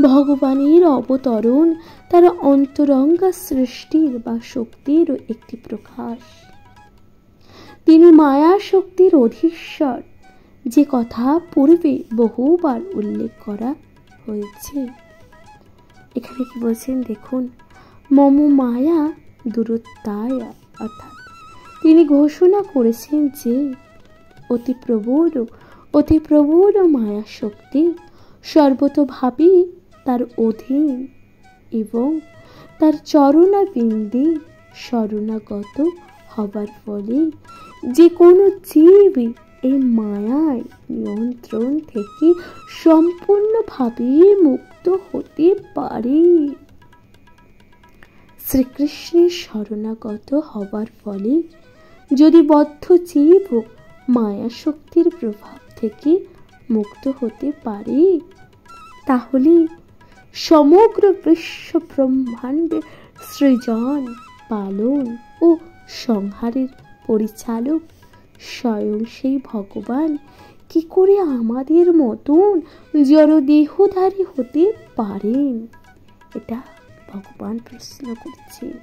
ভগবানের অবতরণ তার অন্তরঙ্গা সৃষ্টির বা শক্তির একটি প্রকাশ। তিনি মায়া শক্তির অধীশ্বর, যে কথা পূর্বে বহুবার উল্লেখ করা হয়েছে। এখানে কি বলছেন দেখুন, মম মায়া দূরত্বায়া, অর্থাৎ তিনি ঘোষণা করেছেন যে অতি প্রবল মায়া শক্তি সর্বতোভাবে তার অধীন এবং তার চরণাবিন্দে শরণাগত হবার ফলে যে কোনো জীবই এই মায়ার নিয়ন্ত্রণ থেকে সম্পূর্ণভাবে মুক্ত হতে পারে। শ্রীকৃষ্ণের শরণাগত হবার ফলে যদি বদ্ধ জীব মায়া শক্তির প্রভাব থেকে মুক্ত হতে পারে, তাহলে সমগ্র বিশ্ব ব্রহ্মাণ্ডের সৃজন, পালন ও সংহারের পরিচালক স্বয়ং সেই ভগবান কি করে আমাদের মতন জড় দেহধারী হতে পারেন, এটা ভগবান প্রশ্ন করছেন।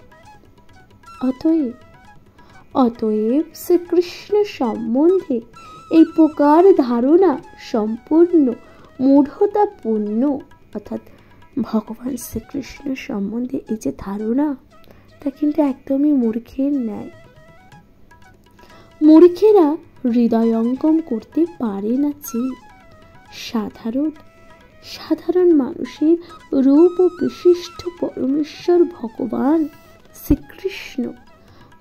অতএব শ্রীকৃষ্ণ সম্বন্ধে এই প্রকার ধারণা সম্পূর্ণ মূঢ়তাপূর্ণ। অর্থাৎ ভগবান শ্রীকৃষ্ণ সম্বন্ধে এই যে ধারণা, তা কিন্তু একদমই মূর্খের ন্যায়। মূর্খেরা হৃদয়ঙ্গম করতে পারে না যে সাধারণ মানুষের রূপ ও বিশিষ্ট পরমেশ্বর ভগবান শ্রীকৃষ্ণ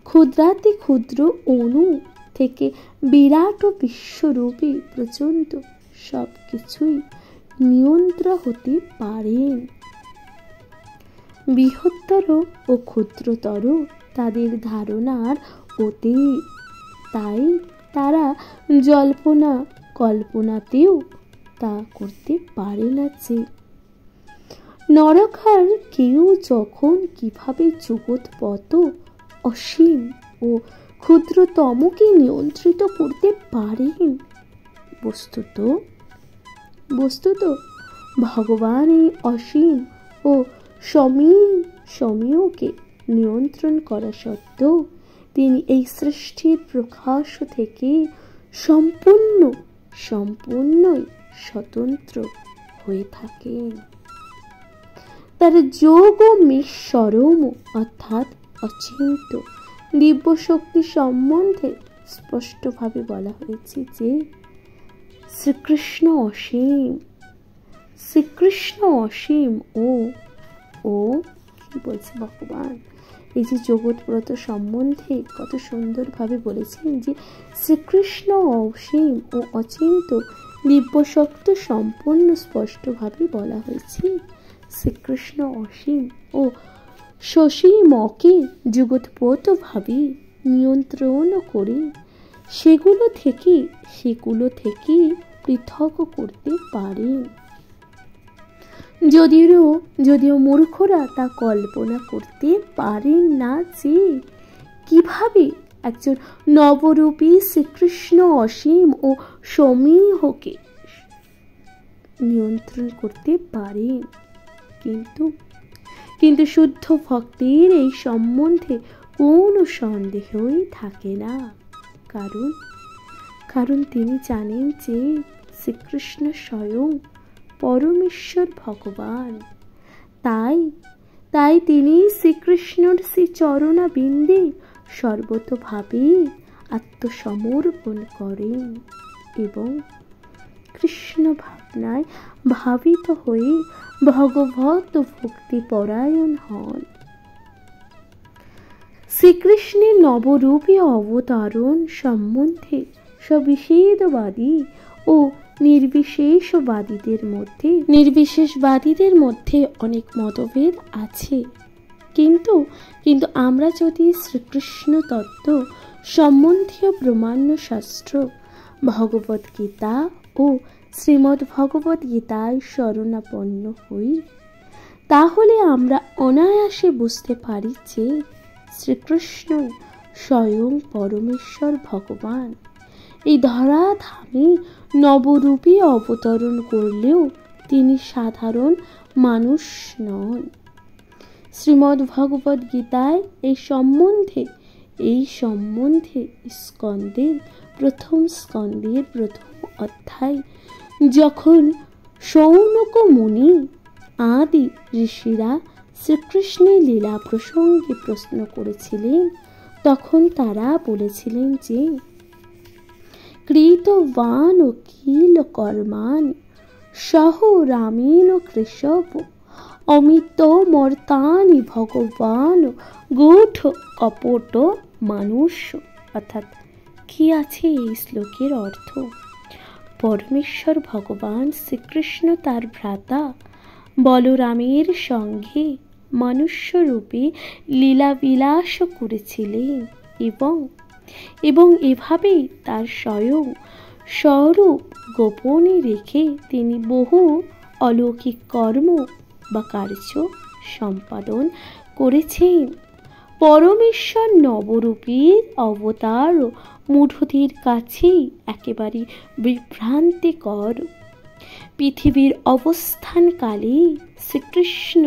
ক্ষুদ্রাতি ক্ষুদ্র অণু থেকে বিরাট ও বিশ্বরূপী পর্যন্ত সব কিছুই নিয়ন্ত্রণ হতে পারেন। বৃহত্তর ও ক্ষুদ্রতর তাদের ধারণার অতীত, তাই তারা কল্পনাতেও তা করতে পারে না যে নরকার কেউ যখন কিভাবে জগৎপত অসীম ও ক্ষুদ্রতমকে নিয়ন্ত্রিত করতে পারেন। বস্তুত ভগবান এই অসীম ও সমীয়কে নিয়ন্ত্রণ করা সত্ত্বেও তিনি এই সৃষ্টির প্রকাশ থেকে সম্পূর্ণই স্বতন্ত্র হয়ে থাকেন। তার যোগ ও মিশ্বরম, অর্থাৎ অচিন্ত দিব্য শক্তি সম্বন্ধে স্পষ্টভাবে বলা হয়েছে যে শ্রীকৃষ্ণ অসীম ও কি বলছে ভগবান এই যে জগৎব্রত সম্বন্ধে কত সুন্দরভাবে বলেছেন যে শ্রীকৃষ্ণ অসীম ও অচিন্ত দিব্য শক্তি সম্পূর্ণ স্পষ্টভাবে বলা হয়েছে। শ্রীকৃষ্ণ অসীম ও সসীমকে জগৎপ্রতভাবে নিয়ন্ত্রণ করে সেগুলো থেকে পৃথক করতে পারেন। যদিও মূর্খরা তা কল্পনা করতে পারেন না যে কিভাবে একজন নবরূপী শ্রীকৃষ্ণ অসীম ও সমীহকে নিয়ন্ত্রণ করতে পারেন। কিন্তু শুদ্ধ ভক্তের এই সম্বন্ধে কোনো সন্দেহই থাকে না। কারণ তিনি জানেন যে শ্রীকৃষ্ণ স্বয়ং পরমেশ্বর ভগবান। তাই তিনি শ্রীকৃষ্ণর শ্রী চরণাবিন্দে সর্বতোভাবে আত্মসমর্পণ করেন এবং কৃষ্ণ ভাবনায় ভাবিত হয়ে ভগবত ভক্তি পরায়ণ হন। শ্রীকৃষ্ণের নবরূপী অবতারণ সম্বন্ধে সবিষেদবাদী ও নির্বিশেষবাদীদের মধ্যে অনেক মতভেদ আছে। কিন্তু আমরা যদি শ্রীকৃষ্ণ তত্ত্ব সম্বন্ধীয় ব্রহ্মাণ্য শাস্ত্র ভগবত গীতা ও শ্রীমদ্ ভগবত গীতায় শরণাপন্ন হই, তাহলে আমরা অনায়াসে বুঝতে পারি যে শ্রীকৃষ্ণ স্বয়ং পরমেশ্বর ভগবান এই ধরাধামে নবরূপে অবতরণ করলেও তিনি সাধারণ মানুষ নন। শ্রীমদ্ ভগবত গীতায় এই সম্বন্ধে স্কন্দের প্রথম অধ্যায় যখন শৌনক মুনি আদি ঋষিরা শ্রীকৃষ্ণের লীলা প্রসঙ্গে প্রশ্ন করেছিলেন, তখন তারা বলেছিলেন যে কৃতবান কিল কর্মাণি সহ রামেণ কৃষব অমিত মর্তানি ভগবান গূঢ় কপট মানুষ। অর্থাৎ কি আছে এই শ্লোকের অর্থ? পরমেশ্বর ভগবান শ্রীকৃষ্ণ তার ভ্রাতা বলরামের সঙ্গে মনুষ্য রূপে লীলা বিলাস করেছিলেন এবং এভাবেই তার স্বরূপ গোপনে রেখে তিনি বহু অলৌকিক কর্ম বা কার্য সম্পাদন করেছেন। পরমেশ্বর নবরূপের অবতার মূঢ়দের কাছেই একেবারে বিভ্রান্তিকর। পৃথিবীর অবস্থানকালে শ্রীকৃষ্ণ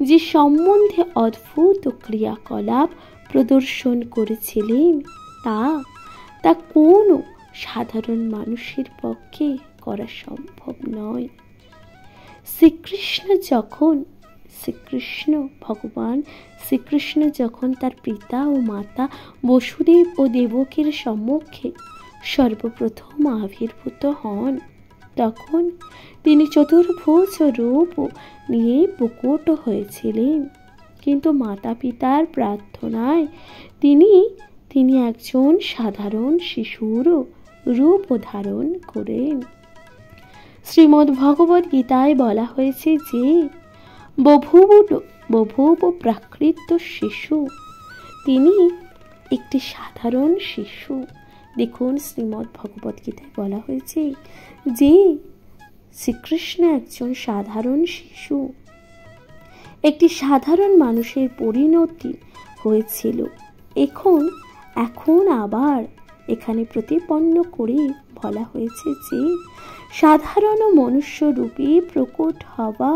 যে সম্বন্ধে অদ্ভুত ক্রিয়াকলাপ প্রদর্শন করেছিলেন তা কোনো সাধারণ মানুষের পক্ষে করা সম্ভব নয়। শ্রীকৃষ্ণ যখন তার পিতা ও মাতা বসুদেব ও দেবকীর সম্মুখে সর্বপ্রথম আবির্ভূত হন, তখন তিনি চতুর্ভুজ রূপ নিয়ে প্রকট হয়েছিলেন। কিন্তু মাতা পিতার প্রার্থনায় তিনি একজন সাধারণ শিশুর রূপ ধারণ করেন। শ্রীমদ্ ভগবত গীতায় বলা হয়েছে যে বভূব প্রাকৃত শিশু, তিনি একটি সাধারণ শিশু। দেখুন, শ্রীমদ্ ভগবত গীতায় বলা হয়েছে যে শ্রীকৃষ্ণ একজন সাধারণ শিশু, একটি সাধারণ মানুষের পরিণতি হয়েছিল। এখন আবার এখানে প্রতিপন্ন করে বলা হয়েছে যে সাধারণ মনুষ্য রূপে প্রকট হওয়া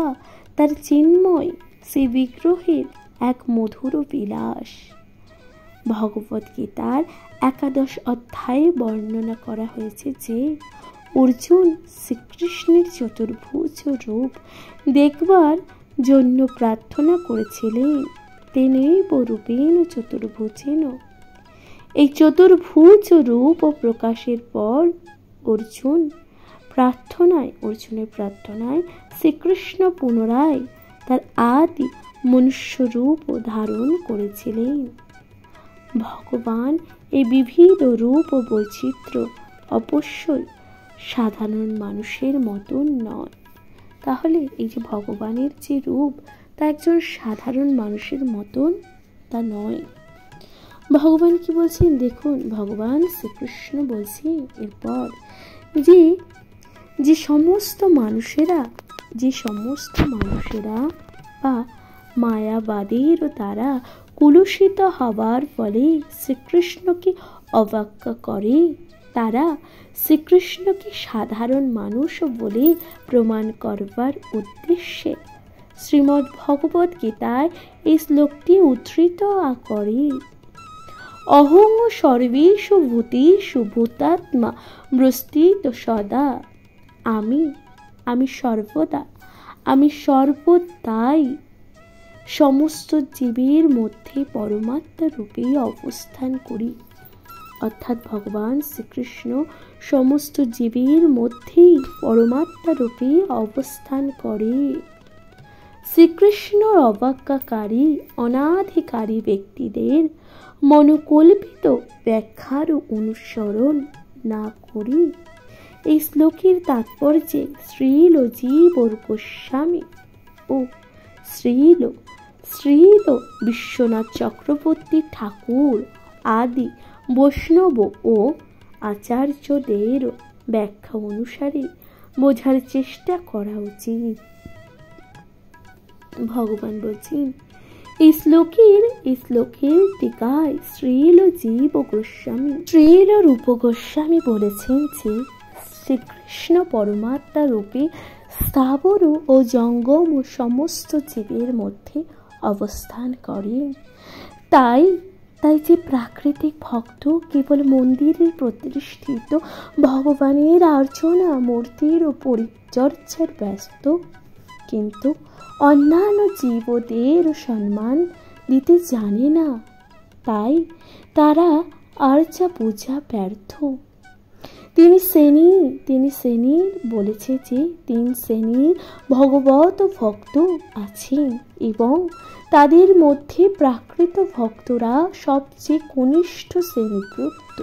তার চিন্ময় সেই বিগ্রহের এক মধুর বিলাস। ভগবত গীতার 11 অধ্যায়ে বর্ণনা করা হয়েছে যে অর্জুন শ্রীকৃষ্ণের চতুর্ভুজ রূপ দেখবার জন্য প্রার্থনা করেছিলেন। তেনৈব রূপেণ চতুর্ভুজেন। এই চতুর্ভুজ রূপ প্রকাশের পর অর্জুনের প্রার্থনায় শ্রীকৃষ্ণ পুনরায় তার আদি মনুষ্য রূপ ধারণ করেছিলেন। ভগবান এই বিবিধ রূপ ও বৈচিত্র্য অবশ্যই সাধারণ মানুষের মতন নয়। তাহলে এই যে ভগবানের যে রূপ, তা একজন সাধারণ মানুষের মতন তা নয়। ভগবান কি বলছেন দেখুন, ভগবান শ্রীকৃষ্ণ বলছেন এরপর যে সমস্ত মানুষেরা বা মায়াবাদের দ্বারা কুলুষিত হবার ফলে শ্রীকৃষ্ণকে অবজ্ঞা করে তারা শ্রীকৃষ্ণকে সাধারণ মানুষ বলে প্রমাণ করবার উদ্দেশ্যে শ্রীমদ্ ভগবত গীতায় এই শ্লোকটি উদ্ধৃত করে। অহং সর্বেষু ভূতেষু ভূতাত্মা বৃষ্টিত সদা। আমি সর্বদা, আমি সর্বদাই সমস্ত জীবের মধ্যে পরমাত্মা রূপে অবস্থান করি। অর্থাৎ ভগবান শ্রীকৃষ্ণ সমস্ত জীবের মধ্যেই পরমাত্মা রূপে অবস্থান করে। শ্রীকৃষ্ণর অবজ্ঞাকারী অনাধিকারী ব্যক্তিদের মনোকল্পিত ব্যাখ্যার অনুসরণ না করি এই শ্লোকের তাৎপর্যে শ্রীল জীব গোস্বামী ও শ্রীল বিশ্বনাথ চক্রবর্তী ঠাকুর আদি বৈষ্ণব ও আচার্যদের ব্যাখ্যা অনুসারে বোঝার চেষ্টা করা উচিত। ভগবান বলছেন এই শ্লোকের টিকায় শ্রীল জীব গোস্বামী, শ্রীল রূপ গোস্বামী বলেছেন যে শ্রীকৃষ্ণ পরমাত্মা রূপে স্থাবর ও জঙ্গম ও সমস্ত জীবের মধ্যে অবস্থান করে। তাই যে প্রাকৃতিক ভক্ত কেবল মন্দিরে প্রতিষ্ঠিত ভগবানের আর্চনা মূর্তির ও পরিচর্যার ব্যস্ত, কিন্তু অন্যান্য জীবদের সম্মান দিতে জানে না, তাই তারা আর্চা পূজা ব্যর্থ। তিনি শ্রেণীর বলেছে যে 3 শ্রেণীর ভগবত ভক্ত আছেন এবং তাদের মধ্যে প্রাকৃত ভক্তরা সবচেয়ে কনিষ্ঠ শ্রেণীভুক্ত।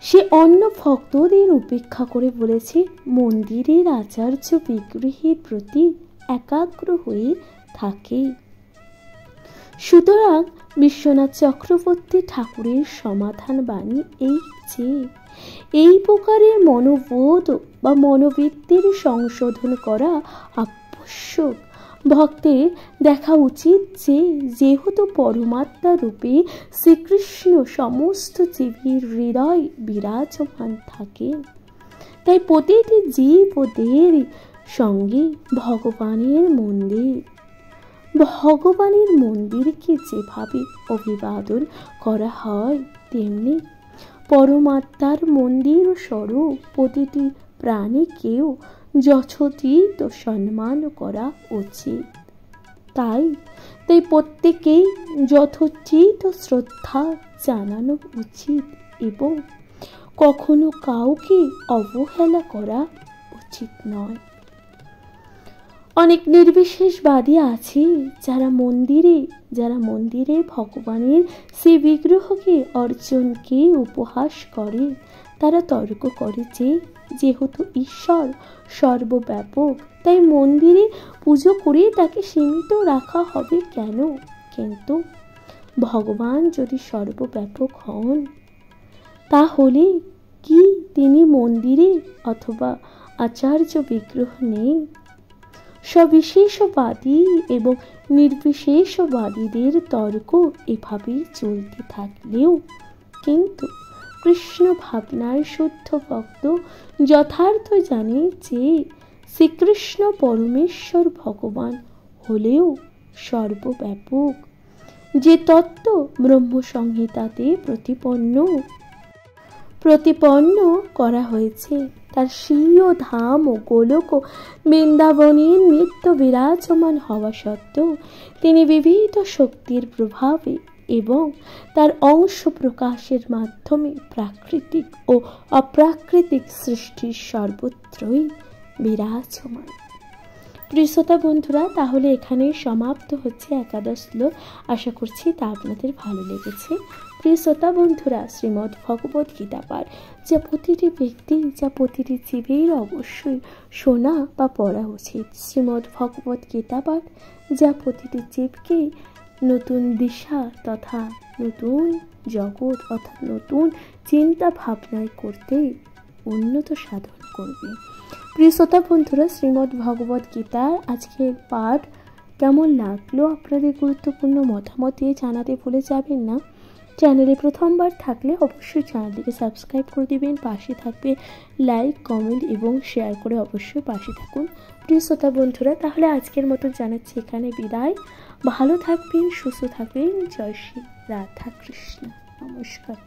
সে অন্য ভক্তদের উপেক্ষা করে বলেছে মন্দিরের আচার্য বিগ্রহের প্রতি একাগ্র হয়ে থাকে। সুতরাং বিশ্বনাথ চক্রবর্তী ঠাকুরের সমাধান বাণী এই যে এই প্রকারের মনোবোধ বা মনোবৃত্তির সংশোধন করা আবশ্যক। ভক্তের দেখা উচিত যে যেহেতু পরমাত্মা রূপে শ্রীকৃষ্ণ সমস্ত জীবের হৃদয় বিরাজমান থাকে, তাই প্রতিটি জীবদের সঙ্গে ভগবানের মন্দিরকে যেভাবে অভিবাদন করা হয় তেমনি পরমাত্মার মন্দির স্বরূপ প্রতিটি প্রাণীকেও যথোচিত সম্মান করা উচিত। তাই প্রত্যেকেই যথোচিত শ্রদ্ধা জানানো উচিত এবং কখনো কাউকে অবহেলা করা উচিত নয়। অনেক নির্বিশেষবাদী আছে যারা মন্দিরে ভগবানের সেই বিগ্রহকে অর্জনকে উপহাস করে। তারা তর্ক করে যে যেহেতু ঈশ্বর সর্বব্যাপক তাই মন্দিরে পুজো করে তাকে সীমিত রাখা হবে কেন? কিন্তু ভগবান যদি সর্বব্যাপক হন তাহলে কি তিনি মন্দিরে অথবা আচার্য বিগ্রহ নেই? সবিশেষবাদী এবং নির্বিশেষবাদীদের তর্ক এভাবেই চলতে থাকলেও কিন্তু কৃষ্ণ ভাবনার শুদ্ধ ভক্ত যথার্থ জানে যে শ্রীকৃষ্ণ পরমেশ্বর ভগবান হলেও সর্বব্যাপক। যে তত্ত্ব ব্রহ্মসংহিতাতে প্রতিপন্ন করা হয়েছে তার স্বীয় ধাম ও গোলক ও বৃন্দাবনের নিত্য বিরাজমান হওয়া সত্ত্বেও তিনি বিবিধ শক্তির প্রভাবে এবং তার অংশ প্রকাশের মাধ্যমে প্রাকৃতিক ও অপ্রাকৃতিক সৃষ্টির সর্বত্রই বিরাজমান। প্রিয় শ্রোতা বন্ধুরা, তাহলে এখানে সমাপ্ত হচ্ছে একাদশ শ্লোক। আশা করছি তা আপনাদের ভালো লেগেছে। প্রিয় শ্রোতা বন্ধুরা, শ্রীমদ্ ভগবত গীতা পাঠ যা প্রতিটি ব্যক্তি প্রতিটি জীবের অবশ্যই শোনা বা পড়া উচিত। শ্রীমদ্ ভগবত গীতা পাঠ যা প্রতিটি জীবকে নতুন দিশা তথা নতুন জগৎ অর্থাৎ নতুন চিন্তা ভাবনায় করতে উন্নত সাধন করবে। প্রিয় শ্রোতা বন্ধুরা, শ্রীমদ্ ভগবত গীতার আজকের পাঠ কেমন লাগলো আপনাদের গুরুত্বপূর্ণ মতামত দিয়ে জানাতে ভুলে যাবেন না। চ্যানেলে প্রথমবার থাকলে অবশ্যই চ্যানেলটিকে সাবস্ক্রাইব করে দিবেন, পাশে থাকবে লাইক, কমেন্ট এবং শেয়ার করে অবশ্যই পাশে থাকুন প্রিয় শ্রোতা বন্ধুরা। তাহলে আজকের মতো জানাচ্ছি এখানে বিদায়। ভালো থাকবেন, সুস্থ থাকবেন। জয় শ্রী রাধা কৃষ্ণ। নমস্কার।